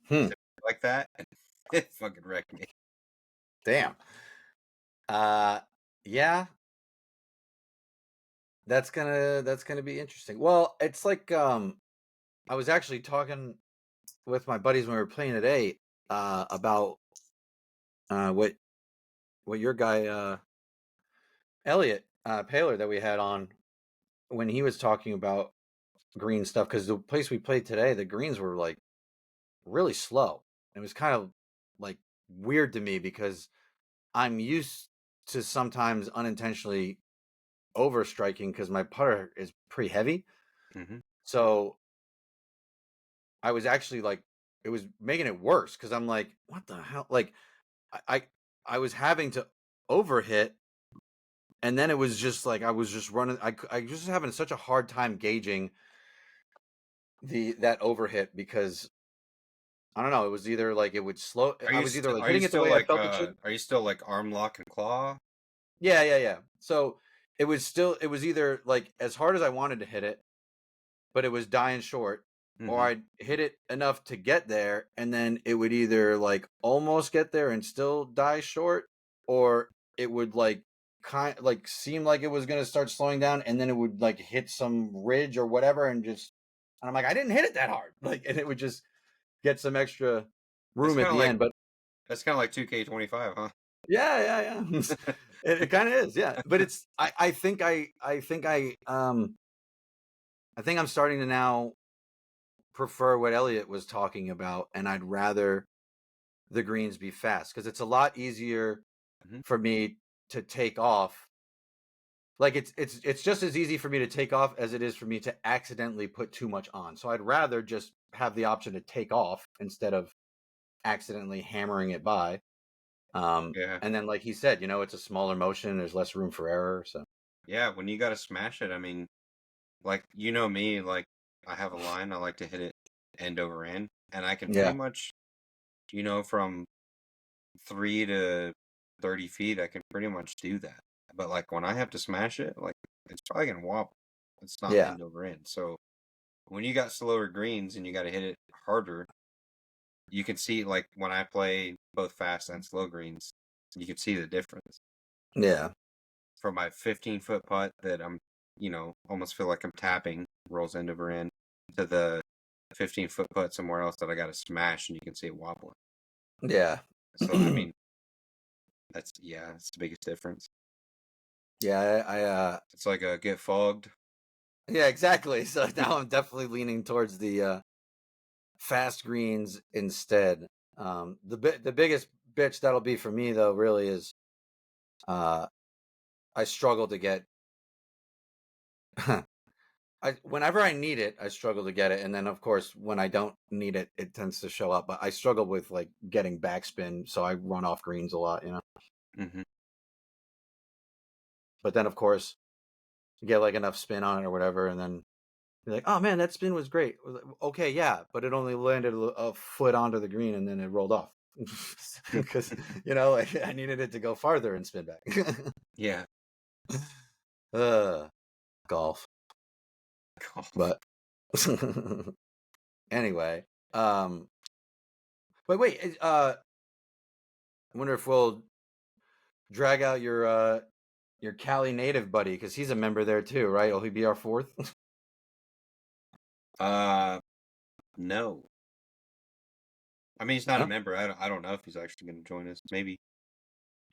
Hmm. to be like that. And it fucking wrecked me. Damn. Yeah. That's gonna be interesting. Well, it's like I was actually talking with my buddies when we were playing today about what your guy Elliot Paler that we had on when he was talking about green stuff, because the place we played today, the greens were like really slow. It was kind of like weird to me because I'm used to sometimes unintentionally overstriking because my putter is pretty heavy. Mm-hmm. So I was actually like, it was making it worse because I'm like, what the hell? Like, I I was having to overhit, and then it was just like I was just running. I was just having such a hard time gauging that overhit because I don't know. It was either like it would slow. I was either like hitting it the way I felt it should. Are you still like arm lock and claw? Yeah, yeah, yeah. So it was either like as hard as I wanted to hit it, but it was dying short, or Mm-hmm. I'd hit it enough to get there, and then it would either like almost get there and still die short, or it would like seem like it was gonna start slowing down, and then it would like hit some ridge or whatever, and I'm like, I didn't hit it that hard, like, and it would just get some extra That's room at kind of the like end, but. 2K25, huh? Yeah, yeah. It kind of is, yeah. But it's I think I'm starting to now prefer what Elliot was talking about, and I'd rather the greens be fast because it's a lot easier Mm-hmm. for me to take off. Like it's just as easy for me to take off as it is for me to accidentally put too much on. So I'd rather just have the option to take off instead of accidentally hammering it by. Yeah. And then like he said, it's a smaller motion, there's less room for error. So Yeah, when you gotta smash it, I mean, like me, like I have a line, I like to hit it end over end, and I can pretty yeah, much, from 3 to 30 feet, I can pretty much do that. But like when I have to smash it, like it's probably gonna wobble. It's not yeah, end over end. So when you got slower greens and you got to hit it harder, you can see like when I play both fast and slow greens, you can see the difference. yeah. from my 15-foot putt that I'm, almost feel like I'm tapping, rolls end over end, to the 15-foot putt somewhere else that I got to smash and you can see it wobbling. Yeah. So, I mean, that's the biggest difference. Yeah, It's like a get fogged. yeah, exactly. So now I'm definitely leaning towards the fast greens instead. The biggest bitch that'll be for me though really is I struggle to get whenever I need it, I struggle to get it, and then of course when I don't need it, it tends to show up. But I struggle with like getting backspin, so I run off greens a lot, Mm-hmm. But then of course you get like enough spin on it or whatever, and then you're like, oh man, that spin was great. Okay, yeah, but it only landed a foot onto the green and then it rolled off because like I needed it to go farther and spin back. Yeah. Golf, but anyway, but wait, I wonder if we'll drag out your Cali native buddy because he's a member there too, right? Will he be our fourth? No. I mean, he's not a Huh? member. I don't know if he's actually going to join us. Maybe.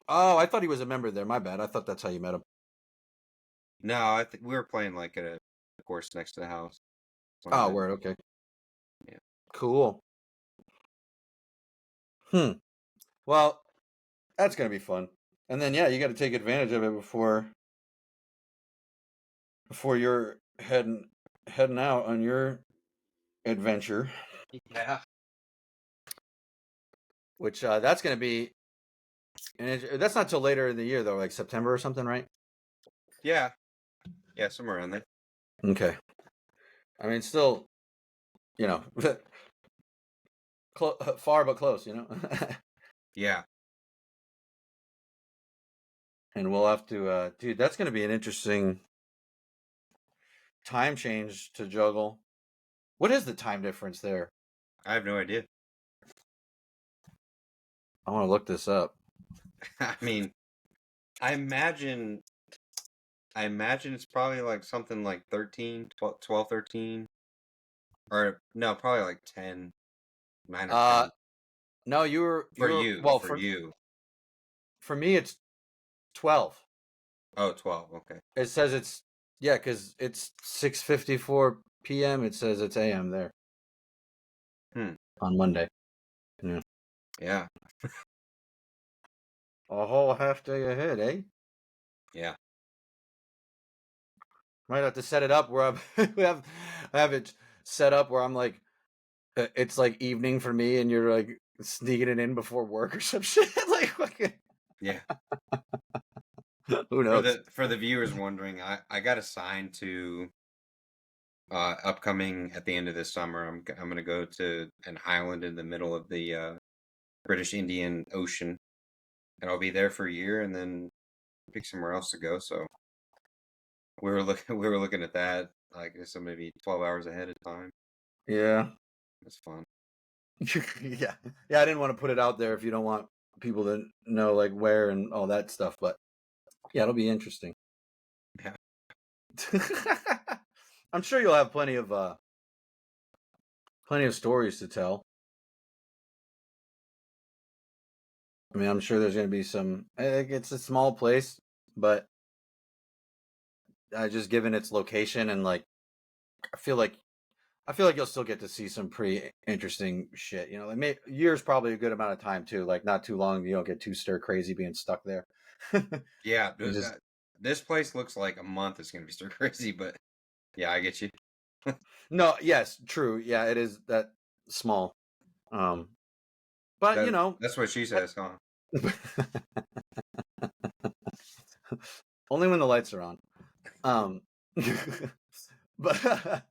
Oh, I thought he was a member there. My bad. I thought that's how you met him. No, I think we were playing like at a course next to the house. Oh, word. Okay. Yeah. Cool. Well, that's gonna be fun. And then yeah, you got to take advantage of it before you're heading out on your adventure, Yeah. which that's gonna be, and that's not till later in the year though, like September or something, right? Yeah. Yeah, somewhere around there. Okay. I mean, still, far but close, Yeah. And we'll have to, dude. That's gonna be an interesting time change to juggle. What is the time difference there? I have no idea. I want to look this up. I mean, I imagine it's probably like something like 13, 12, 13. Or no, probably like 10, 9 or 10. No, you were well For you. for me it's 12. Oh, 12. Okay. It says it's because it's 6:54 p.m. It says it's a.m. there. On Monday. Yeah. Yeah. A whole half day ahead, eh? Yeah. Might have to set it up where I have it set up where I'm like, it's like evening for me, and you're like sneaking it in before work or some shit. Like, fucking, Yeah. who knows? For the viewers wondering, I got assigned to upcoming at the end of this summer. I'm going to go to an island in the middle of the British Indian Ocean, and I'll be there for a year, and then pick somewhere else to go. So we were looking at that, like so maybe 12 hours ahead of time. Yeah. It's fun. Yeah. I didn't want to put it out there if you don't want people to know like where and all that stuff, but yeah, it'll be interesting. Yeah. I'm sure you'll have plenty of stories to tell. I mean, I'm sure there's going to be some. It's a small place, but just given its location and like, I feel like you'll still get to see some pretty interesting shit. Like years probably a good amount of time too. Like not too long. You don't get too stir crazy being stuck there. Yeah. Just, this place looks like a month is going to be stir crazy, but yeah, I get you. no, yes, true. Yeah, it is that small. But that's what she says, huh? only when the lights are on. But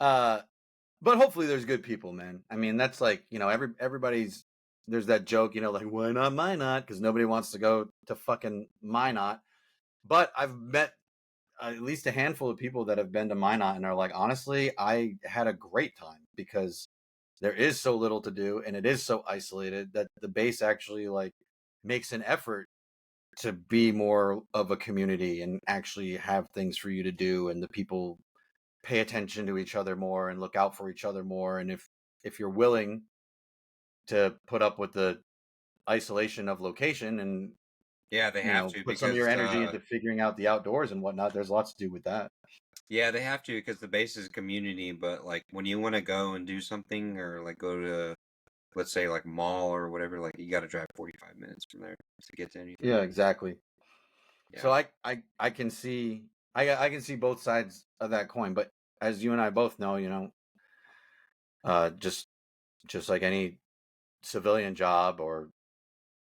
but hopefully there's good people, man. I mean, that's like, everybody's, there's that joke, like, why not Minot? Because nobody wants to go to fucking Minot. But I've met at least a handful of people that have been to Minot and are like, honestly, I had a great time because there is so little to do and it is so isolated that the base actually like makes an effort to be more of a community and actually have things for you to do, and the people pay attention to each other more and look out for each other more. And if you're willing to put up with the isolation of location and Yeah, they have to put some of your because energy into figuring out the outdoors and whatnot, there's lots to do with that. yeah, they have to because the base is a community. But like when you want to go and do something or like go to, let's say, like mall or whatever, like you got to drive 45 minutes from there to get to anything. Yeah, exactly. Yeah. So I can see I can see both sides of that coin, but as you and I both know, just like any civilian job or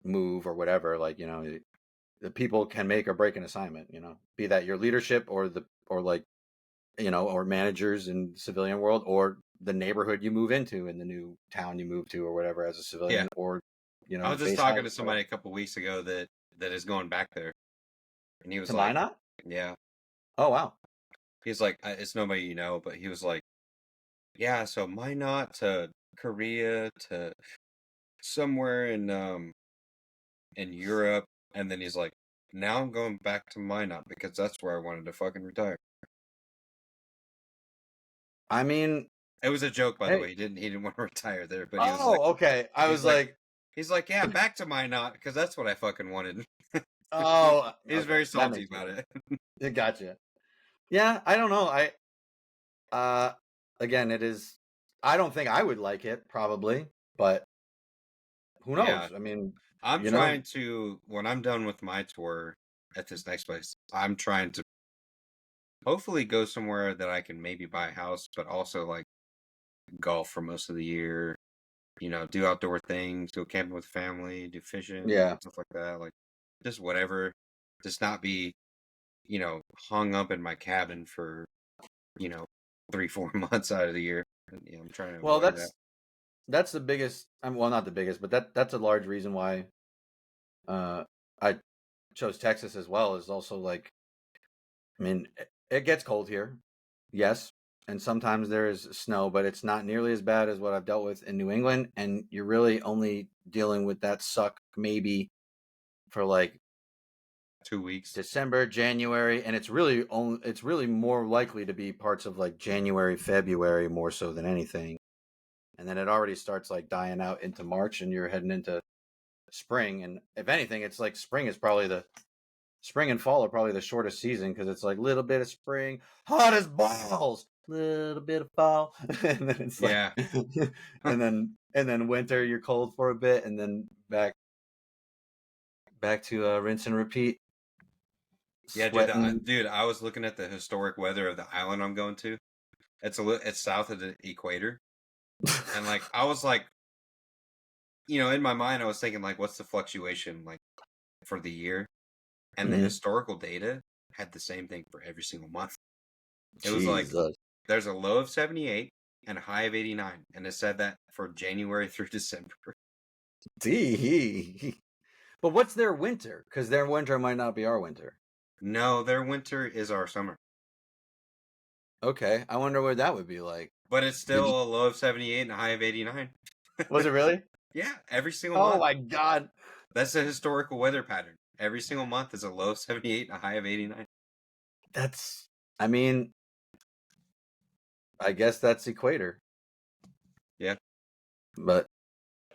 move or whatever, like the people can make or break an assignment. Be that your leadership or or managers in the civilian world, or the neighborhood you move into in the new town you move to or whatever as a civilian, or I was just base talking house, to somebody a couple weeks ago that is going back there, and he was to like, Minot. "Yeah." Oh wow. He's like, "It's nobody you know," but he was like, "Yeah, so Minot to Korea to somewhere in Europe," and then he's like, "Now I'm going back to Minot because that's where I wanted to fucking retire." I mean, It was a joke, by the way. hey. He didn't want to retire there, but he was like, Oh, okay. I was like, he's like, "Yeah, back to Minot because that's what I fucking wanted." oh, He was okay, very that salty makes about sense. it. It gotcha. Yeah, I don't know. Uh, again, it is. I don't think I would like it, probably, but who knows? Yeah. I mean, I'm trying to, when I'm done with my tour at this next place, I'm trying to hopefully go somewhere that I can maybe buy a house, but also like golf for most of the year, do outdoor things, go camping with family, do fishing, Yeah. stuff like that. Like just whatever. Just not be, hung up in my cabin for, 3, 4 months out of the year. Yeah, I'm trying to Well, avoid that. that's the biggest. Well, not the biggest, but that's a large reason why I chose Texas as well. Is also like, I mean, it gets cold here, yes, and sometimes there is snow, but it's not nearly as bad as what I've dealt with in New England. And you're really only dealing with that suck maybe for like 2 weeks. December, January, and it's really more likely to be parts of like January, February more so than anything. And then it already starts like dying out into March, and you're heading into spring. And if anything, it's like spring and fall are probably the shortest season, because it's like little bit of spring, hot as balls, little bit of fall, and then it's like, Yeah. and then winter, you're cold for a bit, and then back to rinse and repeat. Yeah, Sweating. dude, I was looking at the historic weather of the island I'm going to. It's south of the equator, and like I was like, in my mind I was thinking like, what's the fluctuation like for the year? And the Mhm. historical data had the same thing for every single month. It was like Jesus. there's a low of 78 and a high of 89, and it said that for January through December. But what's their winter? Because their winter might not be our winter. No, their winter is our summer. Okay, I wonder what that would be like. But it's still a low of 78 and a high of 89. Was it really? Yeah, every single Oh month. my god. That's a historical weather pattern. Every single month is a low of 78 and a high of 89. I mean, I guess that's equator. Yeah. But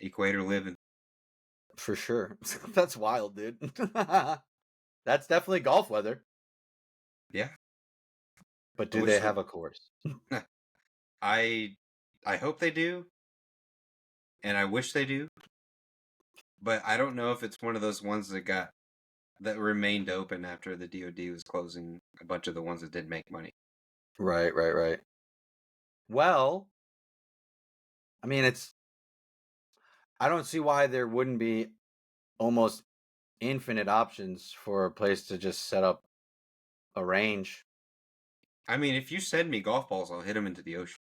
Equator living. for sure. That's wild, dude. That's definitely golf weather. Yeah. But do they have a course? I hope they do. And I wish they do. But I don't know if it's one of those ones that remained open after the DoD was closing a bunch of the ones that didn't make money. Right. Well, I mean, I don't see why there wouldn't be almost infinite options for a place to just set up a range. I mean, if you send me golf balls, I'll hit them into the ocean.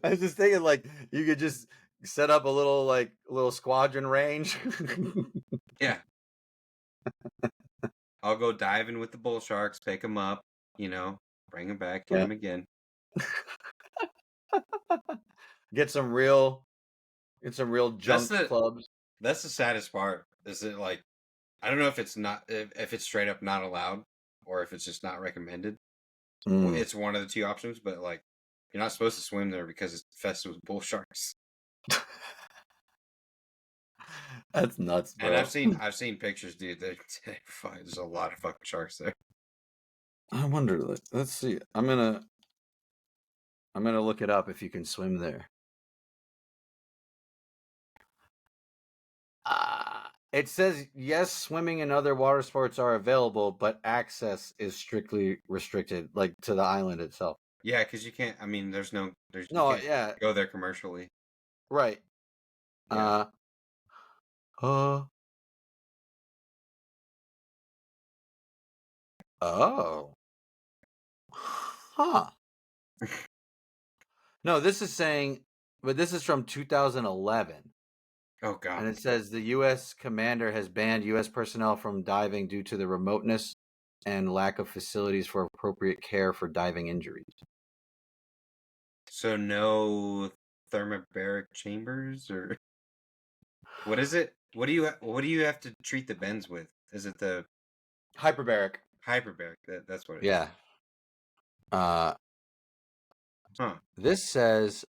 I was just thinking, like, you could just set up a little squadron range. Yeah. I'll go diving with the bull sharks, pick them up, bring them back, hit them again. Get some real junk clubs. That's the saddest part. Is that like I don't know if it's not if it's straight up not allowed or if it's just not recommended. Mm, It's one of the two options, but like you're not supposed to swim there because it's infested with bull sharks. that's nuts, And bro. I've seen pictures, dude. There's a lot of fucking sharks there. I wonder. Let's see. I'm gonna look it up if you can swim there. It says yes, swimming and other water sports are available, but access is strictly restricted, like to the island itself. Yeah, because you can't. I mean, you No, can't yeah, go there commercially. right. Yeah. Uh, oh, huh. No, this is saying, but this is from 2011. Oh God. And it says the U.S. commander has banned U.S. personnel from diving due to the remoteness and lack of facilities for appropriate care for diving injuries. So no thermobaric chambers or what is it? What do you have to treat the bends with? Is it the Hyperbaric. hyperbaric? That's what it is. Yeah. Uh, Huh. this says.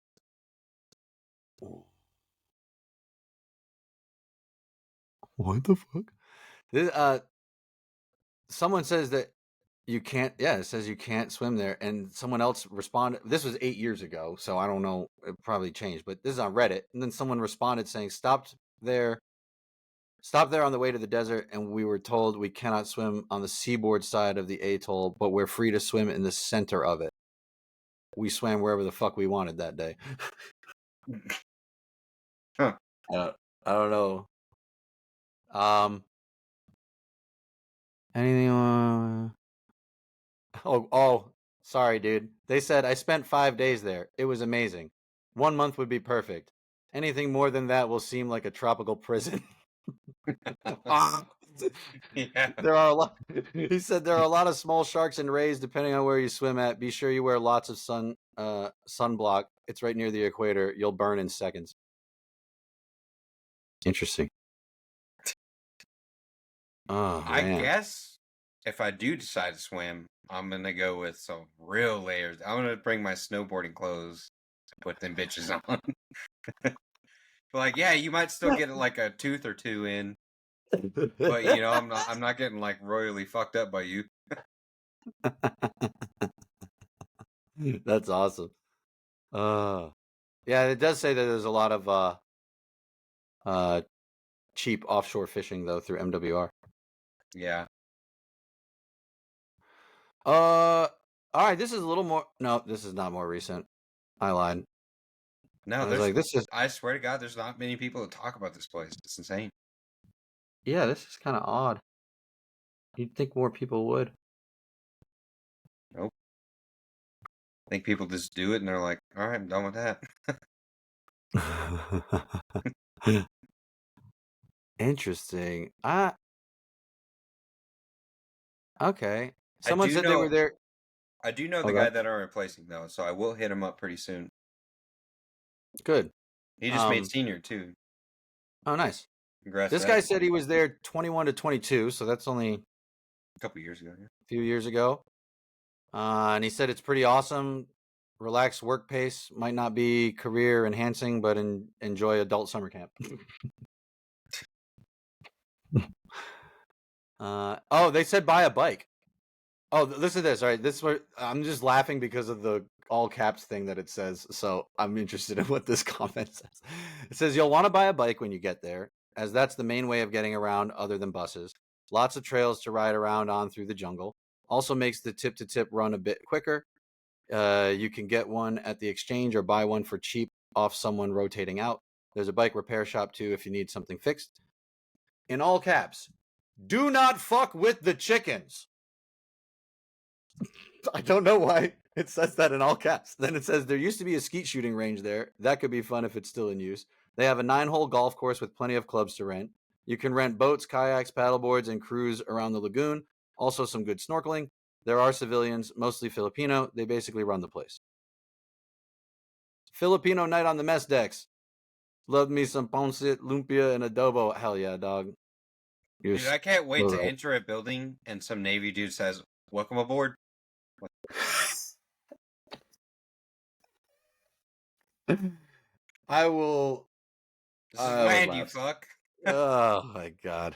What the fuck? This, someone says that you can't. Yeah, it says you can't swim there, and someone else responded. This was 8 years ago, so I don't know. It probably changed, but this is on Reddit. And then someone responded saying, Stopped there on the way to the desert, and we were told we cannot swim on the seaboard side of the atoll, but we're free to swim in the center of it. We swam wherever the fuck we wanted that day." Huh. I don't know. Anything? Oh, sorry, dude. They said I spent 5 days there. It was amazing. 1 month would be perfect. Anything more than that will seem like a tropical prison. Yeah. There are a lot. He said there are a lot of small sharks and rays depending on where you swim at. Be sure you wear lots of sunblock. It's right near the equator. You'll burn in seconds. Interesting. Oh I man. guess if I do decide to swim, I'm gonna go with some real layers. I'm gonna bring my snowboarding clothes to put them bitches on. Like, yeah, you might still get like a tooth or two in, but you know, I'm not getting like royally fucked up by you. That's awesome. Yeah, it does say that there's a lot of cheap offshore fishing though through MWR. Yeah. All right, this is a little more. No, this is not more recent. I lied. No, I was like, this is. I swear to God, there's not many people that talk about this place. It's insane. Yeah, this is kind of odd. You'd think more people would. Nope. I think people just do it and they're like, all right, I'm done with that. Interesting. Okay. I Someone do said they were know there. I do know the Okay. guy that I'm replacing though, so I will hit him up pretty soon. Good. He just made senior too. Oh, nice. Congrats. This guy said he was there 21 to 22, so that's only a couple years ago. Yeah. a few years ago. And he said it's pretty awesome. Relaxed work pace, might not be career enhancing, but enjoy adult summer camp. They said buy a bike. Oh, listen to this. All right, this is where I'm just laughing because of the all caps thing that it says. So I'm interested in what this comment says. It says you'll want to buy a bike when you get there, as that's the main way of getting around other than buses. Lots of trails to ride around on through the jungle. Also makes the tip to tip run a bit quicker. You can get one at the exchange or buy one for cheap off someone rotating out. There's a bike repair shop too if you need something fixed. In all caps, do not fuck with the chickens. I don't know why it says that in all caps. Then it says there used to be a skeet shooting range there. That could be fun if it's still in use. They have a 9-hole golf course with plenty of clubs to rent. You can rent boats, kayaks, paddleboards, and cruise around the lagoon. Also some good snorkeling. There are civilians, mostly Filipino. They basically run the place. Filipino night on the mess decks. Love me some pancit, lumpia, and adobo. Hell yeah, dog. Dude, I can't wait to enter a building and some Navy dude says, "Welcome aboard." I will. This is land, you fuck. Oh my god.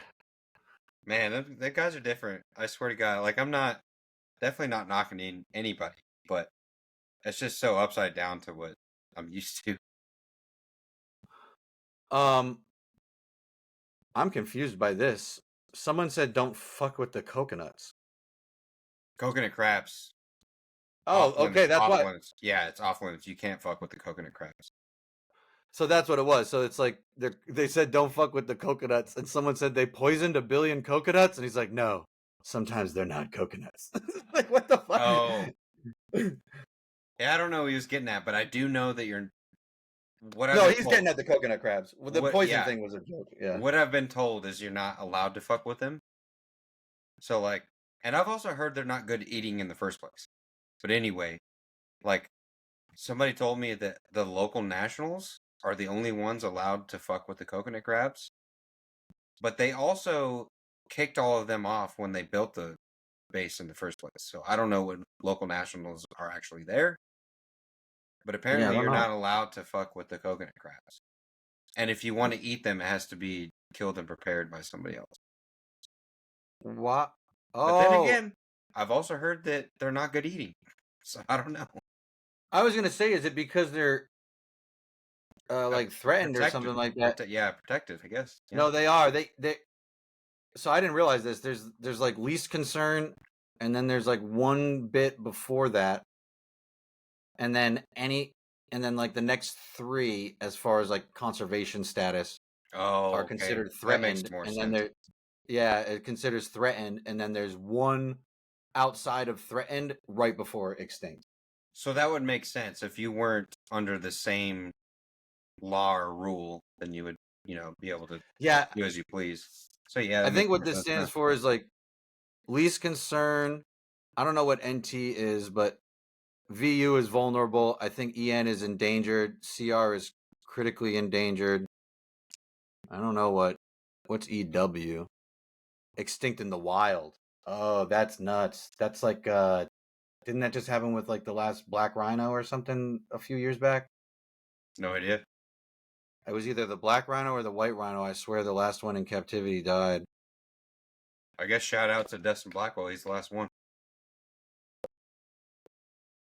Man, the guys are different. I swear to God. Like, I'm definitely not knocking anybody, but it's just so upside down to what I'm used to. I'm confused by this. Someone said don't fuck with the coconuts. Coconut crabs. Oh, okay, that's off why. limits. Yeah, it's off limits. You can't fuck with the coconut crabs. So that's what it was. So it's like they said don't fuck with the coconuts, and someone said they poisoned 1 billion coconuts, and he's like, no, sometimes they're not coconuts. Like, what the fuck? Oh. Yeah, I don't know what he was getting at, but I do know that you're. He's getting at the coconut crabs. The poison thing was a joke. Yeah. What I've been told is you're not allowed to fuck with them. So, like, and I've also heard they're not good eating in the first place. But anyway, like, somebody told me that the local nationals are the only ones allowed to fuck with the coconut crabs. But they also kicked all of them off when they built the base in the first place. So I don't know what local nationals are actually there. But apparently you're not allowed to fuck with the coconut crabs. And if you want to eat them, it has to be killed and prepared by somebody else. What? Oh. But then again, I've also heard that they're not good eating. So I don't know. I was gonna say, is it because they're like threatened or something like that? Yeah, protective, I guess. Yeah. No, they are. They. So I didn't realize this. There's like least concern, and then there's like one bit before that, and then like the next 3 as far as like conservation status are considered threatened. That makes more sense. Then it considers threatened, and then there's one outside of threatened right before extinct. So that would make sense. If you weren't under the same law or rule, then you would, be able to do as you please. So yeah, I think what this stands for is like least concern. I don't know what NT is, but VU is vulnerable. I think EN is endangered. CR is critically endangered. I don't know what's EW. Extinct in the wild. Oh, that's nuts. That's like didn't that just happen with like the last black rhino or something a few years back? No idea. It was either the black rhino or the white rhino. I swear the last one in captivity died. I guess shout out to Dustin Blackwell. He's the last one.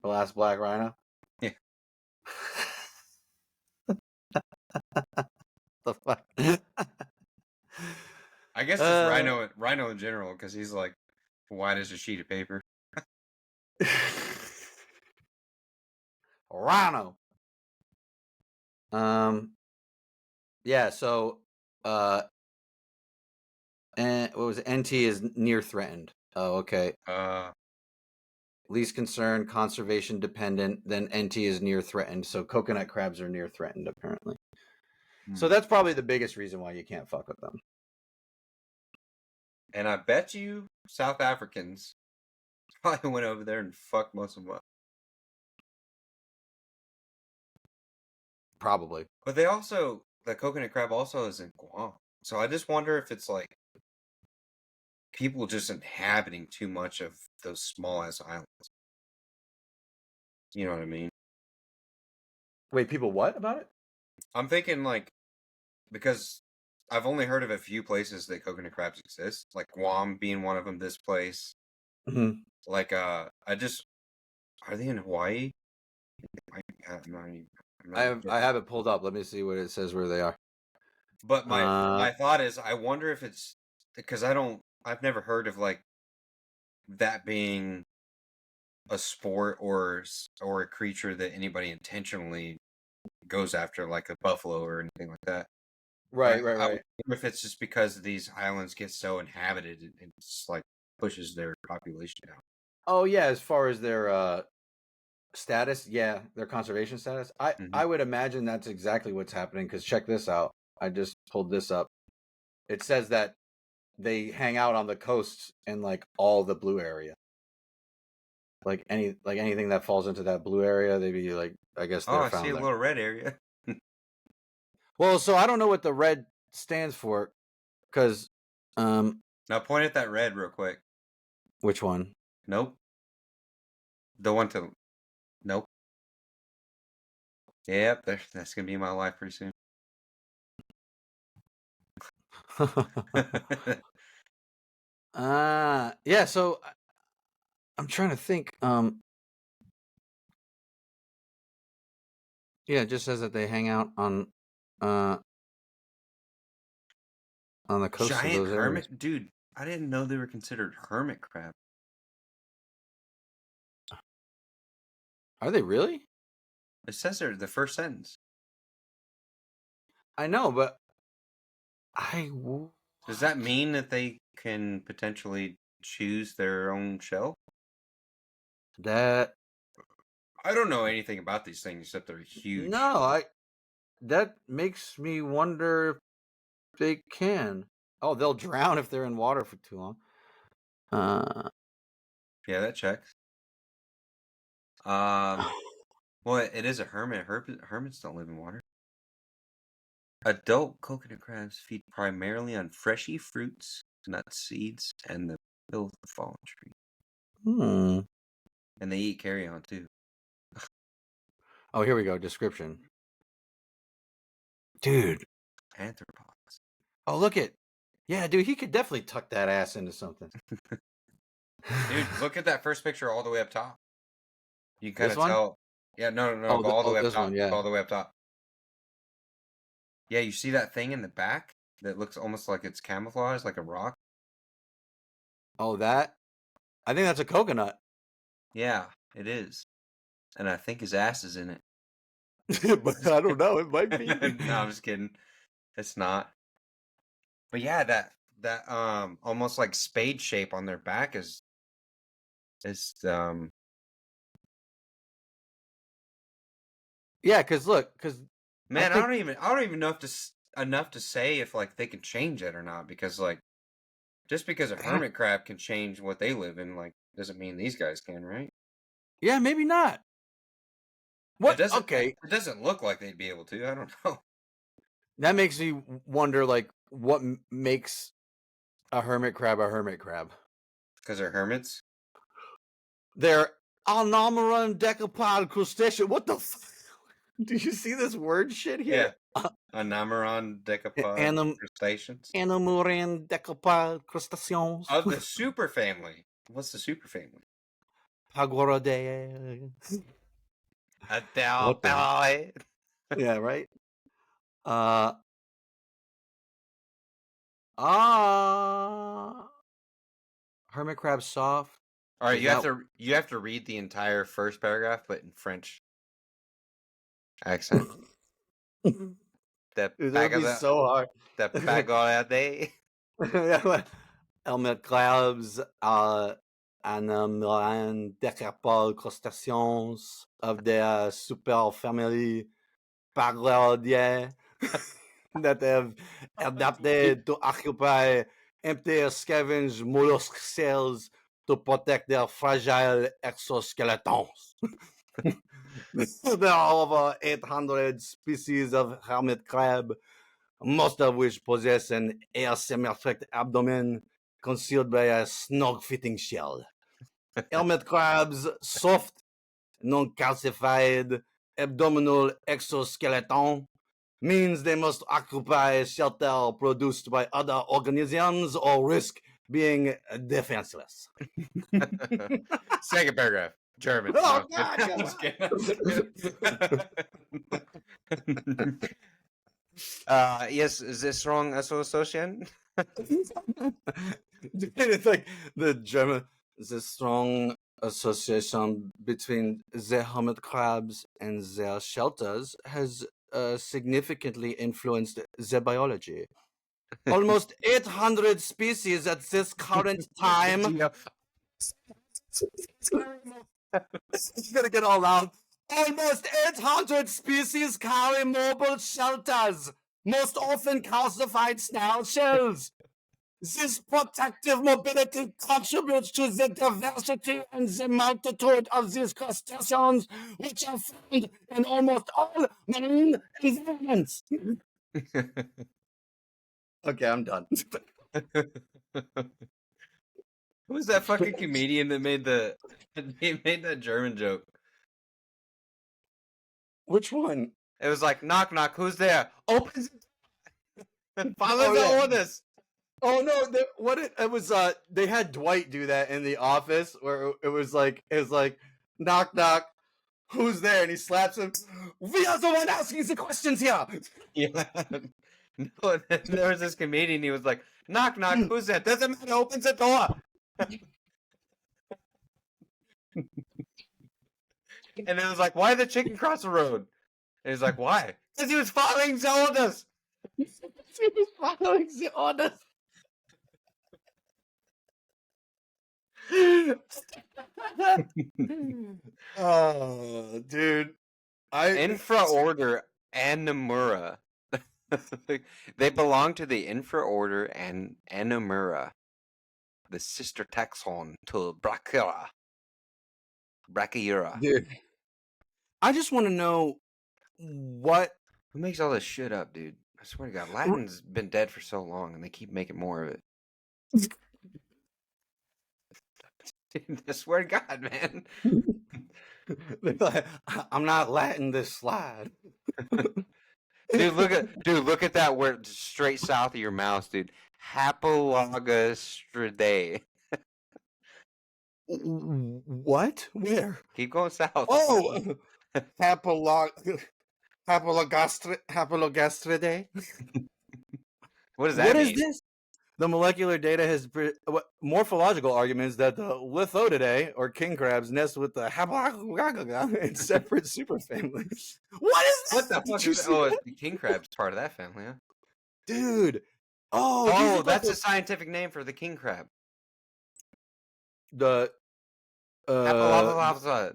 The last black rhino? Yeah. The fuck? I guess just rhino in general, because he's like white as a sheet of paper. Rhino. Yeah, so and what was it? NT is near threatened. Oh, okay. Least concern, conservation dependent, then NT is near threatened. So coconut crabs are near threatened, apparently. So that's probably the biggest reason why you can't fuck with them. And I bet you South Africans probably went over there and fucked most of them up. Probably. But the coconut crab also is in Guam. So I just wonder if it's like people just inhabiting too much of those small ass islands. You know what I mean? Wait, people what about it? I'm thinking like, because I've only heard of a few places that coconut crabs exist, like Guam being one of them, this place. Mm-hmm. Like, are they in Hawaii? I have it pulled up. Let me see what it says where they are. But my thought is, I wonder if it's because I've never heard of like that being a sport or a creature that anybody intentionally goes after, like a buffalo or anything like that. Right. I wonder if it's just because these islands get so inhabited, and it's like pushes their population down. Oh yeah, as far as their status, their conservation status. I would imagine that's exactly what's happening, because check this out. I just pulled this up. It says that they hang out on the coasts in like all the blue area. Like anything that falls into that blue area, they'd be like, I guess they're found. I see a little red area. Well, so I don't know what the red stands for, because Now point at that red real quick. Which one? Nope. The one to. Nope. Yep, that's gonna be my life pretty soon. Yeah. So I'm trying to think. Yeah, it just says that they hang out on the coast of Giant those areas. hermit, dude. I didn't know they were considered hermit crab. Are they really? It says there the first sentence. I know, but Does that mean that they can potentially choose their own shell? that I don't know anything about these things except they're huge. no, that makes me wonder if they can. Oh, they'll drown if they're in water for too long. Yeah, that checks. Well, it is a hermit. Hermits don't live in water. Adult coconut crabs feed primarily on fleshy fruits, nuts, seeds, and the pith of fallen trees. And they eat carrion too. Oh, here we go. Description. Dude. Arthropods. Oh, look it. Yeah, dude, he could definitely tuck that ass into something. Dude, look at that first picture all the way up top. You can kind This of one? tell. Yeah, no, Oh, go all the way up this top. one, yeah. Go all the way up top. Yeah, you see that thing in the back that looks almost like it's camouflaged, like a rock? Oh, that? I think that's a coconut. Yeah, it is. And I think his ass is in it. But I don't know. It might be. No, I'm just kidding. It's not. But yeah, that almost like spade shape on their back is Yeah, because man, I don't even know if enough to say if like they can change it or not, because like just because a hermit crab can change what they live in, like doesn't mean these guys can, right? Yeah, maybe not. What? It doesn't look like they'd be able to. I don't know. That makes me wonder, like, what makes a hermit crab a hermit crab? Because they're hermits? They're anomaron decapod crustacean. What the fuck? Do you see this word shit here? Yeah. Anomaron decapod crustaceans? Anomaron decapod crustaceans. Of the superfamily. What's the superfamily? Pagoradae. Yeah, right? Hermit crab soft. All right, you have to read the entire first paragraph, but in French accent. It would be so hard. The pagoradae. Hermit crabs are anomaron decapod crustaceans of their superfamily Pagoradae that have adapted to occupy empty scavenged mollusk cells to protect their fragile exoskeletons. There are over 800 species of hermit crab, most of which possess an asymmetric abdomen concealed by a snug-fitting shell. Hermit crabs' soft, non-calcified abdominal exoskeleton means they must occupy shelter produced by other organisms or risk being defenseless. Second paragraph. German. Oh, No, God, I'm just kidding. Yes, is this wrong association? It's like the German, the strong association between the hermit crabs and their shelters has significantly influenced their biology. Almost 800 species at this current time. It's gonna get all loud. Almost 800 species carry mobile shelters, most often calcified snail shells. This protective mobility contributes to the diversity and the multitude of these crustaceans, which are found in almost all marine environments. Okay, I'm done. Who was that fucking comedian that made that German joke? Which one? It was like, knock, knock, who's there? Opens Follow Oh, the yeah. orders. Oh no! It was they had Dwight do that in The Office, where it was like knock knock, who's there? And he slaps him. We are the one asking the questions here. Yeah. No, there was this comedian. He was like, knock, knock, who's there? Doesn't matter. Opens the door. And it was like, why the chicken cross the road? And he's like, why? Because he was following the orders. He was following the orders. Oh, dude. Infraorder Animura. They belong to the infraorder Animura, the sister taxon to Brachyura. Dude, I just want to know what. Who makes all this shit up, dude? I swear to God, Latin's been dead for so long, and they keep making more of it. I swear to God, man. I'm not Latin this slide. Dude, look at that word straight south of your mouth, dude. Hapalogastridae. What? Where? Keep going south. Oh, Hapalogastridae. What does that What mean? is this? The molecular data has morphological arguments that the Lithotidae, or king crabs, nest with the in separate superfamilies. What is this? What the fuck is that? Oh, the king crab's part of that family, huh? Dude. Oh, Oh, that's a scientific name for the king crab. The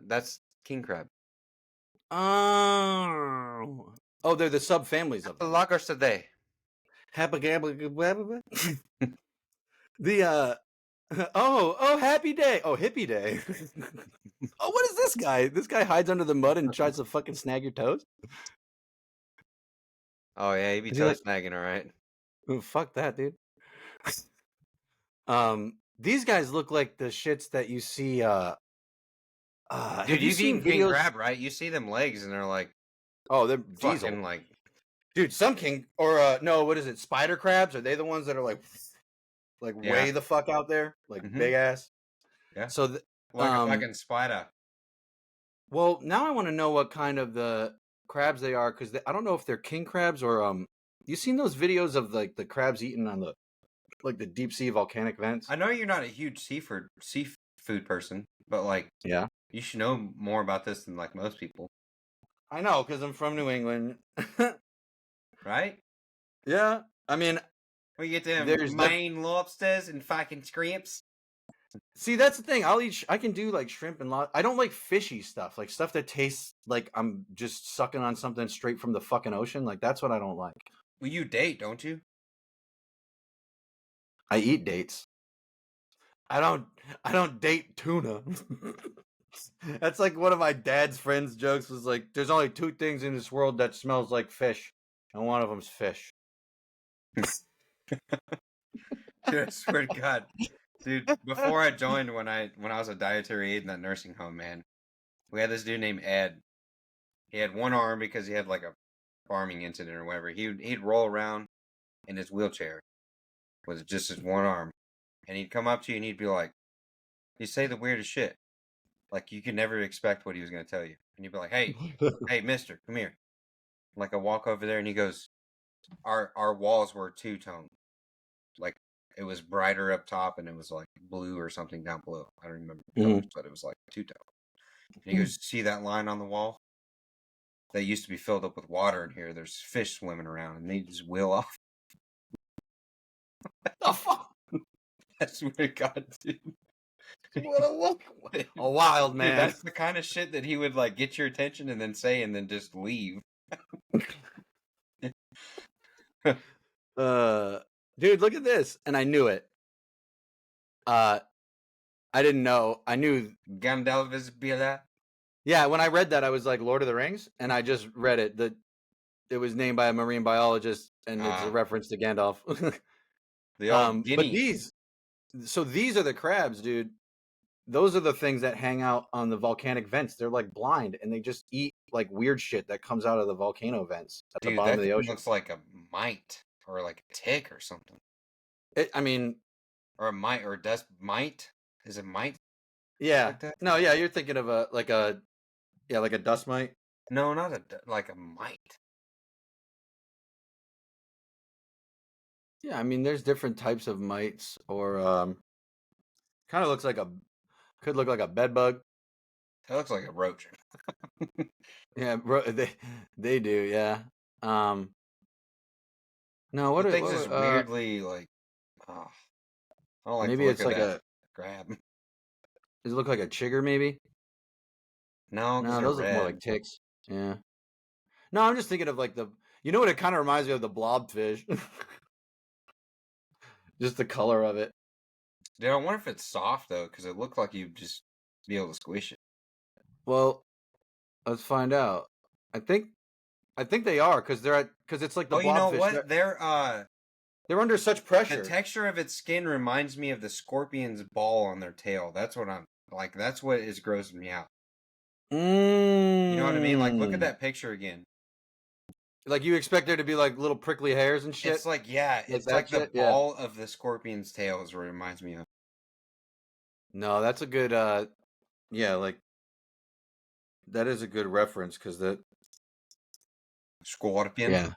that's king crab. Oh, they're the subfamilies of them. Hapalogastridae. The oh, happy day. Oh, hippie day. Oh, what is this guy? This guy hides under the mud and tries to fucking snag your toes. Oh yeah, he be toe snagging, all right. Oh, fuck that, dude. These guys look like the shits that you see. Dude, you've seen king crab, right? You see them legs, and they're like, oh, they're fucking diesel. like, dude. Some king or no, what is it? Spider crabs? Are they the ones that are like way the fuck out there, like big ass? Yeah. So like a fucking spider. Well, now I want to know what kind of the crabs they are, because I don't know if they're king crabs or You seen those videos of like the crabs eating on the the deep sea volcanic vents? I know you're not a huge seafood person, but like, yeah, you should know more about this than like most people. I know, because I'm from New England. Right? Yeah, I mean, we get them Maine lobsters and fucking shrimps. See, that's the thing. I can do like shrimp and I don't like fishy stuff, like stuff that tastes like I'm just sucking on something straight from the fucking ocean. Like that's what I don't like. Well, you date, don't you? I eat dates. I don't date tuna. That's like one of my dad's friends' jokes was like, there's only two things in this world that smells like fish, and one of them's fish. Dude, I swear to God. Dude, before I joined, when I was a dietary aide in that nursing home, man, we had this dude named Ed. He had one arm because he had like a farming incident or whatever. He'd roll around in his wheelchair with just his one arm, and he'd come up to you and he'd be like, he'd say the weirdest shit. Like, you could never expect what he was going to tell you. And you'd be like, hey, mister, come here. Like, I walk over there and he goes, our walls were two-tone. Like, it was brighter up top and it was like blue or something down below. I don't remember the colors, but it was like two-tone. And he goes, see that line on the wall? That used to be filled up with water in here. There's fish swimming around and they just wheel off. The fuck? I swear to God, dude. What a wild man. Dude, that's the kind of shit that he would like get your attention and then say and then just leave. Dude, look at this. And I knew it. I didn't know. I knew Gandalf is Bila. Yeah, when I read that I was like Lord of the Rings, and I just read it. It was named by a marine biologist and it's a reference to Gandalf. The old But guineas. these are the crabs, dude. Those are the things that hang out on the volcanic vents. They're like blind and they just eat like weird shit that comes out of the volcano vents at the Dude, bottom that of the thing ocean. looks like a mite or like a tick or something. I mean, Or a mite or dust mite? Is it mite? yeah. Like that? No, yeah, you're thinking of like a dust mite. No, not like a mite. Yeah, I mean, there's different types of mites, or kind of could look like a bed bug. That looks like a roach. Yeah, they do. Yeah. No, The thing's just weirdly like, oh, I don't like maybe the look it's of like that crab. does it look like a chigger? Maybe. No, because No, they're those look more red. like ticks. Yeah. No, I'm just thinking of like you know what it kind of reminds me of, the blobfish. Just the color of it. Dude, I wonder if it's soft though, because it looked like you'd just be able to squish it. Well, let's find out. I think they are, because it's like the Oh, you know blobfish. what? They're under such The pressure. texture of its skin reminds me of the scorpion's ball on their tail. That's what I'm like. That's what is grossing me out. You know what I mean? Like, look at that picture again. Like, you expect there to be like little prickly hairs and shit. It's like, yeah, it's that like the shit? Yeah. ball of the scorpion's tail is what it reminds me of. No, that's a good. Yeah, like that is a good reference, because Scorpion.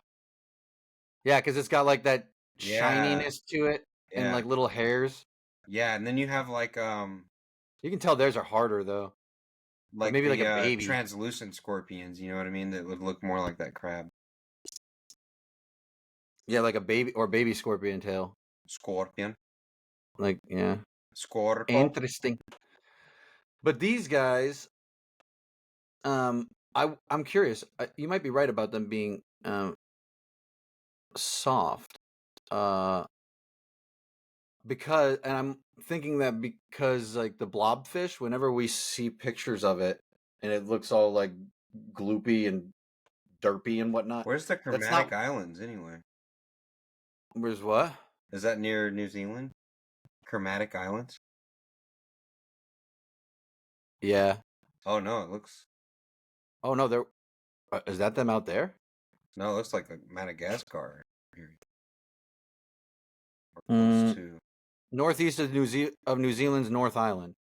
yeah, because it's got like that Yeah. shininess to it, and Yeah. like little hairs. Yeah, and then you have like You can tell theirs are harder though. like maybe the like a baby. translucent scorpions, you know what I mean? That would look more like that crab. Yeah, like a baby scorpion tail. Scorpion. Like, yeah. Scorpo. Interesting. But these guys, I'm curious. You might be right about them being soft. Because, and I'm thinking that because like the blobfish, whenever we see pictures of it and it looks all like gloopy and derpy and whatnot. Where's the Chromatic Islands anyway? Where's what? Is that near New Zealand? Chromatic Islands? Yeah. Oh no, it looks. Oh no, there. Is that them out there? No, it looks like Madagascar. Northeast of New Zealand's North Island.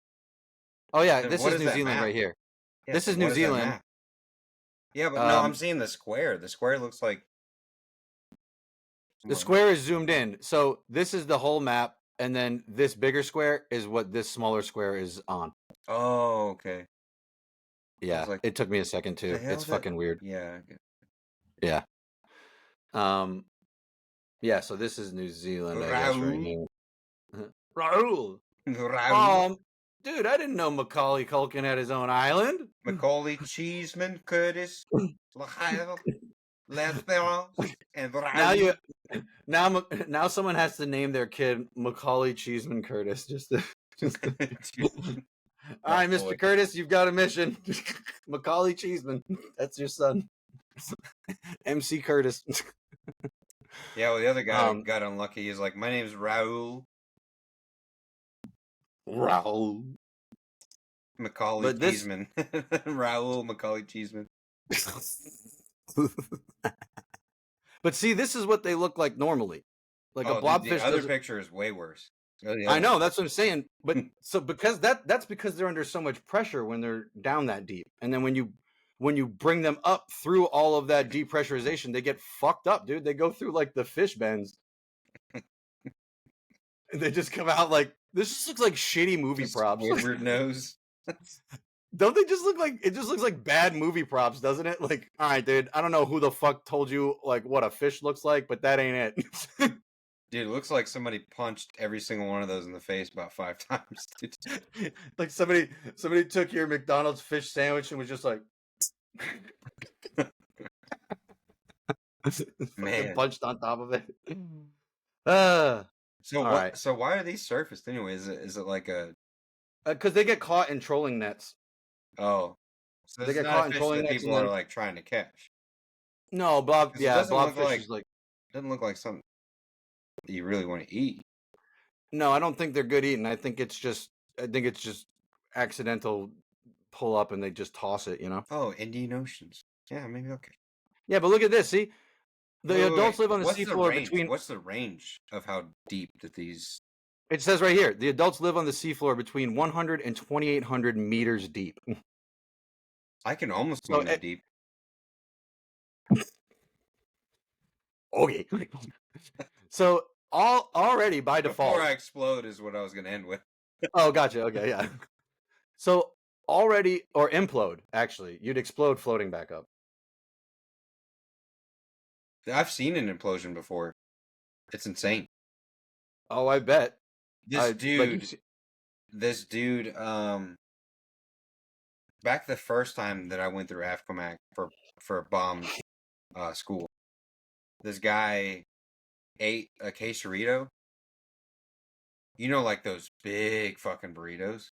Oh yeah, Then this is New Zealand right here. Yeah, this is New Zealand. Yeah, but no, I'm seeing the square. The square looks like. The square is zoomed in. So this is the whole map, and then this bigger square is what this smaller square is on. Oh, okay. Yeah, like, it took me a second too. It's fucking weird. Yeah. Yeah. Yeah, so this is New Zealand, I guess, right here. Raoul. Dude, I didn't know Macaulay Culkin had his own island. Macaulay Cheeseman, Curtis, Lyle, L'Esperance, and Raoul. Now someone has to name their kid Macaulay Cheeseman Curtis. All right, Mr. Curtis, you've got a mission. Macaulay Cheeseman, that's your son. MC Curtis. Yeah, well, the other guy got unlucky. He's like, my name's Raoul. Raoul. Macaulay Cheeseman. Raoul Macaulay Cheeseman. But see, this is what they look like normally. Like a blobfish. The other picture is way worse. I know, that's what I'm saying. But so because that's because they're under so much pressure when they're down that deep. And then when you bring them up through all of that depressurization, they get fucked up, dude. They go through like the fish bends. They just come out like, this just looks like shitty movie props. Weird nose. Don't they just look like, it just looks like bad movie props, doesn't it? Like, all right, dude, I don't know who the fuck told you like what a fish looks like, but that ain't it. Dude, it looks like somebody punched every single one of those in the face about 5 times. Dude. Like somebody took your McDonald's fish sandwich and was just like, man, punched on top of it. So what? Right. So why are these surfaced anyway? Is it like a? Because they get caught in trolling nets. Oh, so they get caught in trolling nets. People are like trying to catch. No, blobfish is like doesn't look like something that you really want to eat. No, I don't think they're good eating. I think it's just accidental pull up and they just toss it, you know? Oh, Indian Oceans. Yeah, maybe okay. Yeah, but look at this. See, the Wait, adults live on the What's the seafloor range? between. What's the range of how deep that these? It says right here, the adults live on the seafloor between 100 and 2,800 meters deep. I can almost So, swim that deep. okay. So already by default. Before I explode is what I was going to end with. Oh, gotcha. Okay, yeah. So already, or implode, actually. You'd explode floating back up. I've seen an implosion before. It's insane. Oh, I bet. This dude, back the first time that I went through AFCOMAC for a bomb school, this guy ate a quesarito. You know, like those big fucking burritos.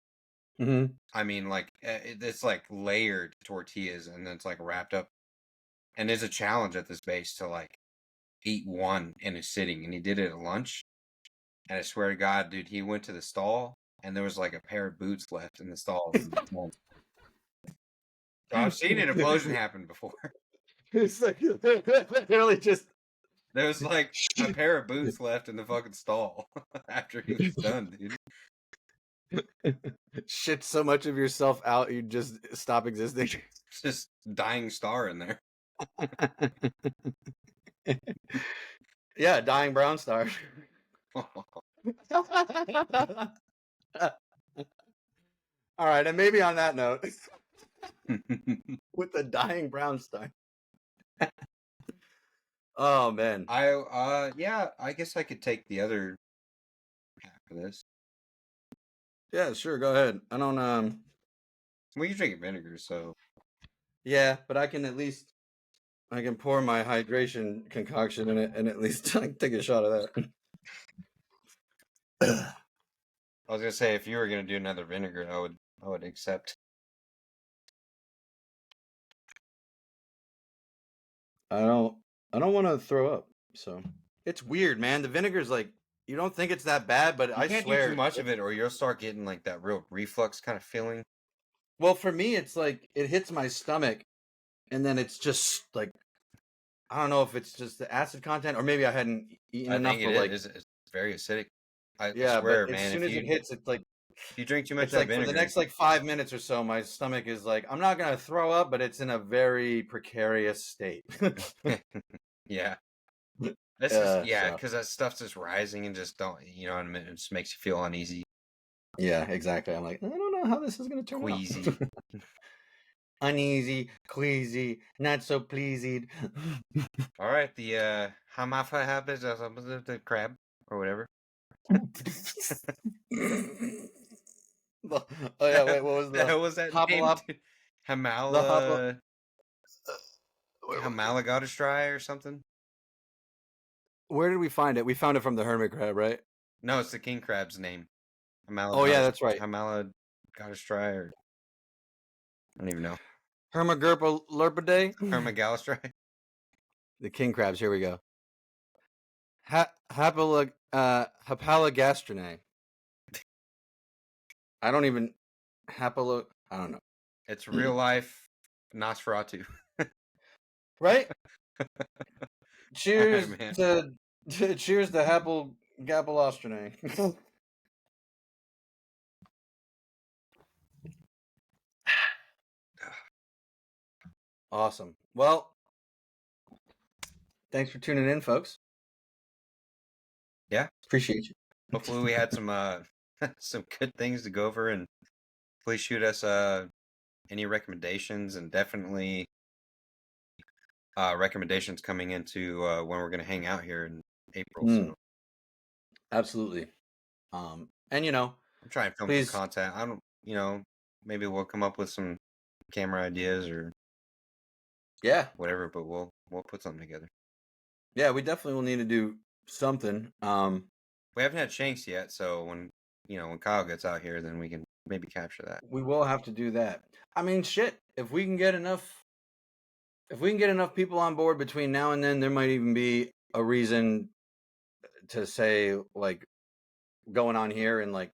Mm-hmm. I mean, like it's like layered tortillas, and then it's like wrapped up. And there's a challenge at this base to like eat one in a sitting, and he did it at lunch. And I swear to God, dude, he went to the stall, and there was like a pair of boots left in the stall. So I've seen an implosion happen before. It's like literally just. There was like a pair of boots left in the fucking stall after he was done, dude. Shit so much of yourself out, you just stop existing. It's just dying star in there. Yeah, dying brown star. All right, and maybe on that note, with the dying brown star. Oh man. I guess I could take the other half of this. Yeah, sure, go ahead. I don't Well, you're drinking vinegar, so yeah, but I can pour my hydration concoction in it and at least take a shot of that. I was gonna say if you were gonna do another vinegar, I would accept. I don't want to throw up, so it's weird, man. The vinegar's like you don't think it's that bad, but I can't swear do too much of it, or you'll start getting like that real reflux kind of feeling. Well, for me, it's like it hits my stomach, and then it's just like I don't know if it's just the acid content, or maybe I hadn't eaten enough. I think it is. It's very acidic. I swear, but man. as soon as it hits, it's like if you drink too much it's of like vinegar, for the next like 5 minutes or so, my stomach is like I'm not gonna throw up, but it's in a very precarious state. Yeah. Because that stuff's just rising and just don't, you know what I mean? It just makes you feel uneasy. Yeah, exactly. I'm like, I don't know how this is gonna turn Queasy. out. Uneasy, queasy, not so pleased. All right, the hamafa habits, the crab or whatever. Oh yeah, wait, what was the hell was that name? Hamala. Hamalagotastri or something. Where did we find it? We found it from the hermit crab, right? No, it's the king crab's name. Oh yeah, that's right. Hamalagotastri, or I don't even know. Hermagerpalurpidae? Hermagalastri. The king crabs. Here we go. Hapalagastrinae. I don't even I don't know. It's real life Nosferatu. Right? Cheers right, to cheers to Hapalagastrinae. Awesome. Well, thanks for tuning in, folks. Yeah, appreciate you. Hopefully, we had some some good things to go over, and please shoot us any recommendations, and definitely recommendations coming into when we're going to hang out here in April. So. Absolutely. And I'm trying to film some content. I don't, maybe we'll come up with some camera ideas or whatever, but we'll put something together. Yeah, we definitely will need to do something. We haven't had Shanks yet, so when Kyle gets out here, then we can maybe capture that. We will have to do that. I mean, shit, if we can get enough people on board between now and then, there might even be a reason to say, like, going on here and like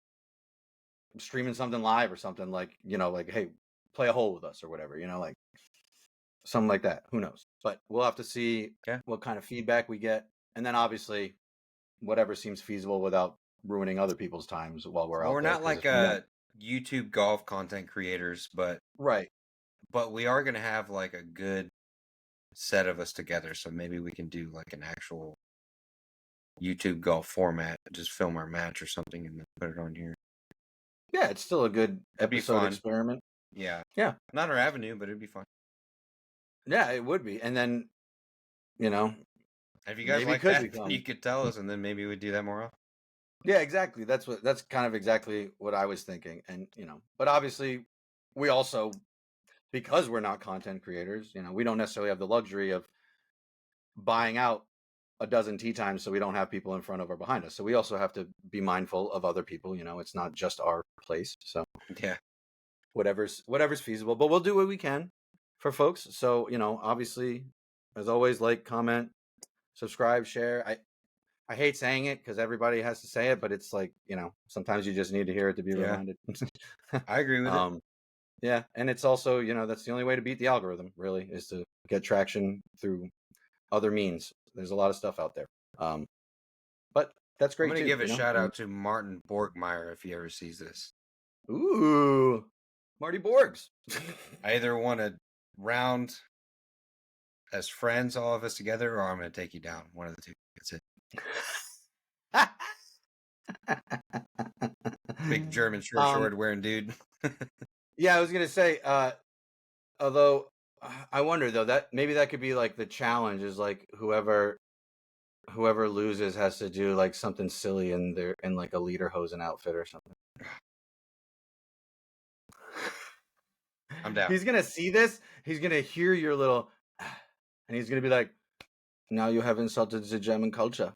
streaming something live or something, like, you know, like, hey, play a hole with us or whatever, you know, like something like that. Who knows? But we'll have to see what kind of feedback we get, and then obviously whatever seems feasible without ruining other people's times while we're Well, out we're there. not 'cause like if we don't- YouTube golf content creators, but right. we are gonna have like a good set of us together. So maybe we can do like an actual YouTube golf format, just film our match or something, and then put it on here. Yeah, it's still a good It'd be episode fun. experiment. Yeah. Yeah. Not our avenue, but it'd be fun. Yeah, it would be. And then, you know, If you guys maybe like could that, become. you could tell us, and then maybe we'd do that more often. Yeah, exactly. That's kind of exactly what I was thinking. And, you know, but obviously we also, because we're not content creators, you know, we don't necessarily have the luxury of buying out a dozen tea times so we don't have people in front of or behind us. So we also have to be mindful of other people, you know, it's not just our place. So Yeah. whatever's feasible, but we'll do what we can for folks. So, you know, obviously, as always, like, comment, subscribe, share. I hate saying it because everybody has to say it, but it's like, you know, sometimes you just need to hear it to be reminded. I agree with it. Yeah, and it's also, you know, that's the only way to beat the algorithm, really, is to get traction through other means. There's a lot of stuff out there. But that's great. I'm gonna too, give a you know? shout out to Martin Borgmeyer if he ever sees this. Ooh, Marty Borgs. I either want to round as friends, all of us together, or I'm gonna take you down. One of the two. That's it. Big German short wearing dude. Yeah, I was gonna say, although I wonder though, that maybe that could be like the challenge, is like whoever loses has to do like something silly in like a lederhosen outfit or something. I'm down. He's gonna see this, he's gonna hear your little and he's gonna be like, now you have insulted the German culture.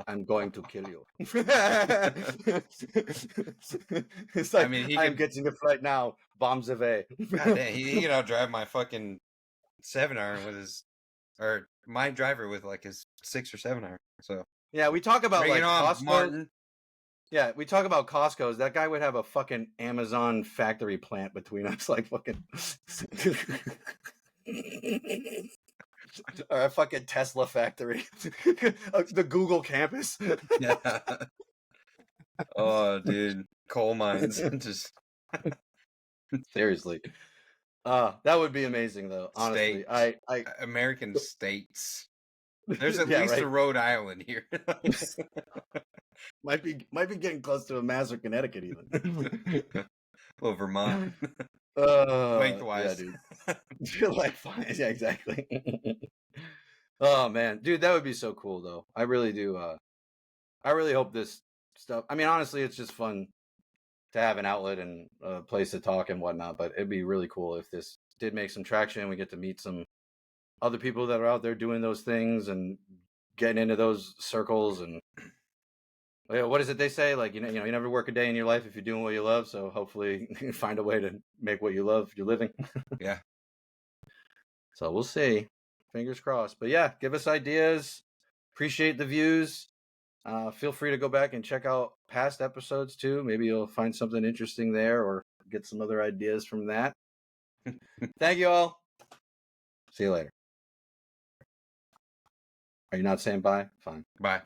I'm going to kill you. It's like, I mean, I'm getting a flight now. Bombs away. God damn, he can outdrive my fucking 7-iron with his, or my driver with like his 6 or 7-iron. So yeah, we talk about bring like it on, Costco. Martin. Yeah, we talk about Costco's. That guy would have a fucking Amazon factory plant between us, like fucking, or a fucking Tesla factory, the Google campus. Yeah. Oh, dude, coal mines. Just seriously, that would be amazing, though. Honestly, States. I American states. There's at yeah, least right. a Rhode Island here. might be getting close to a Mass or Connecticut even. Well, Vermont. Yeah, Lengthwise. dude. Like, fine. Yeah, exactly. Oh man, dude, that would be so cool though. I really do. I really hope this stuff. I mean, honestly, it's just fun to have an outlet and a place to talk and whatnot. But it'd be really cool if this did make some traction. We get to meet some other people that are out there doing those things and getting into those circles. And what is it they say? Like, you know, you never work a day in your life if you're doing what you love. So hopefully, you find a way to make what you love your living. Yeah. So we'll see. Fingers crossed. But yeah, give us ideas. Appreciate the views. Feel free to go back and check out past episodes too. Maybe you'll find something interesting there or get some other ideas from that. Thank you all. See you later. Are you not saying bye? Fine. Bye.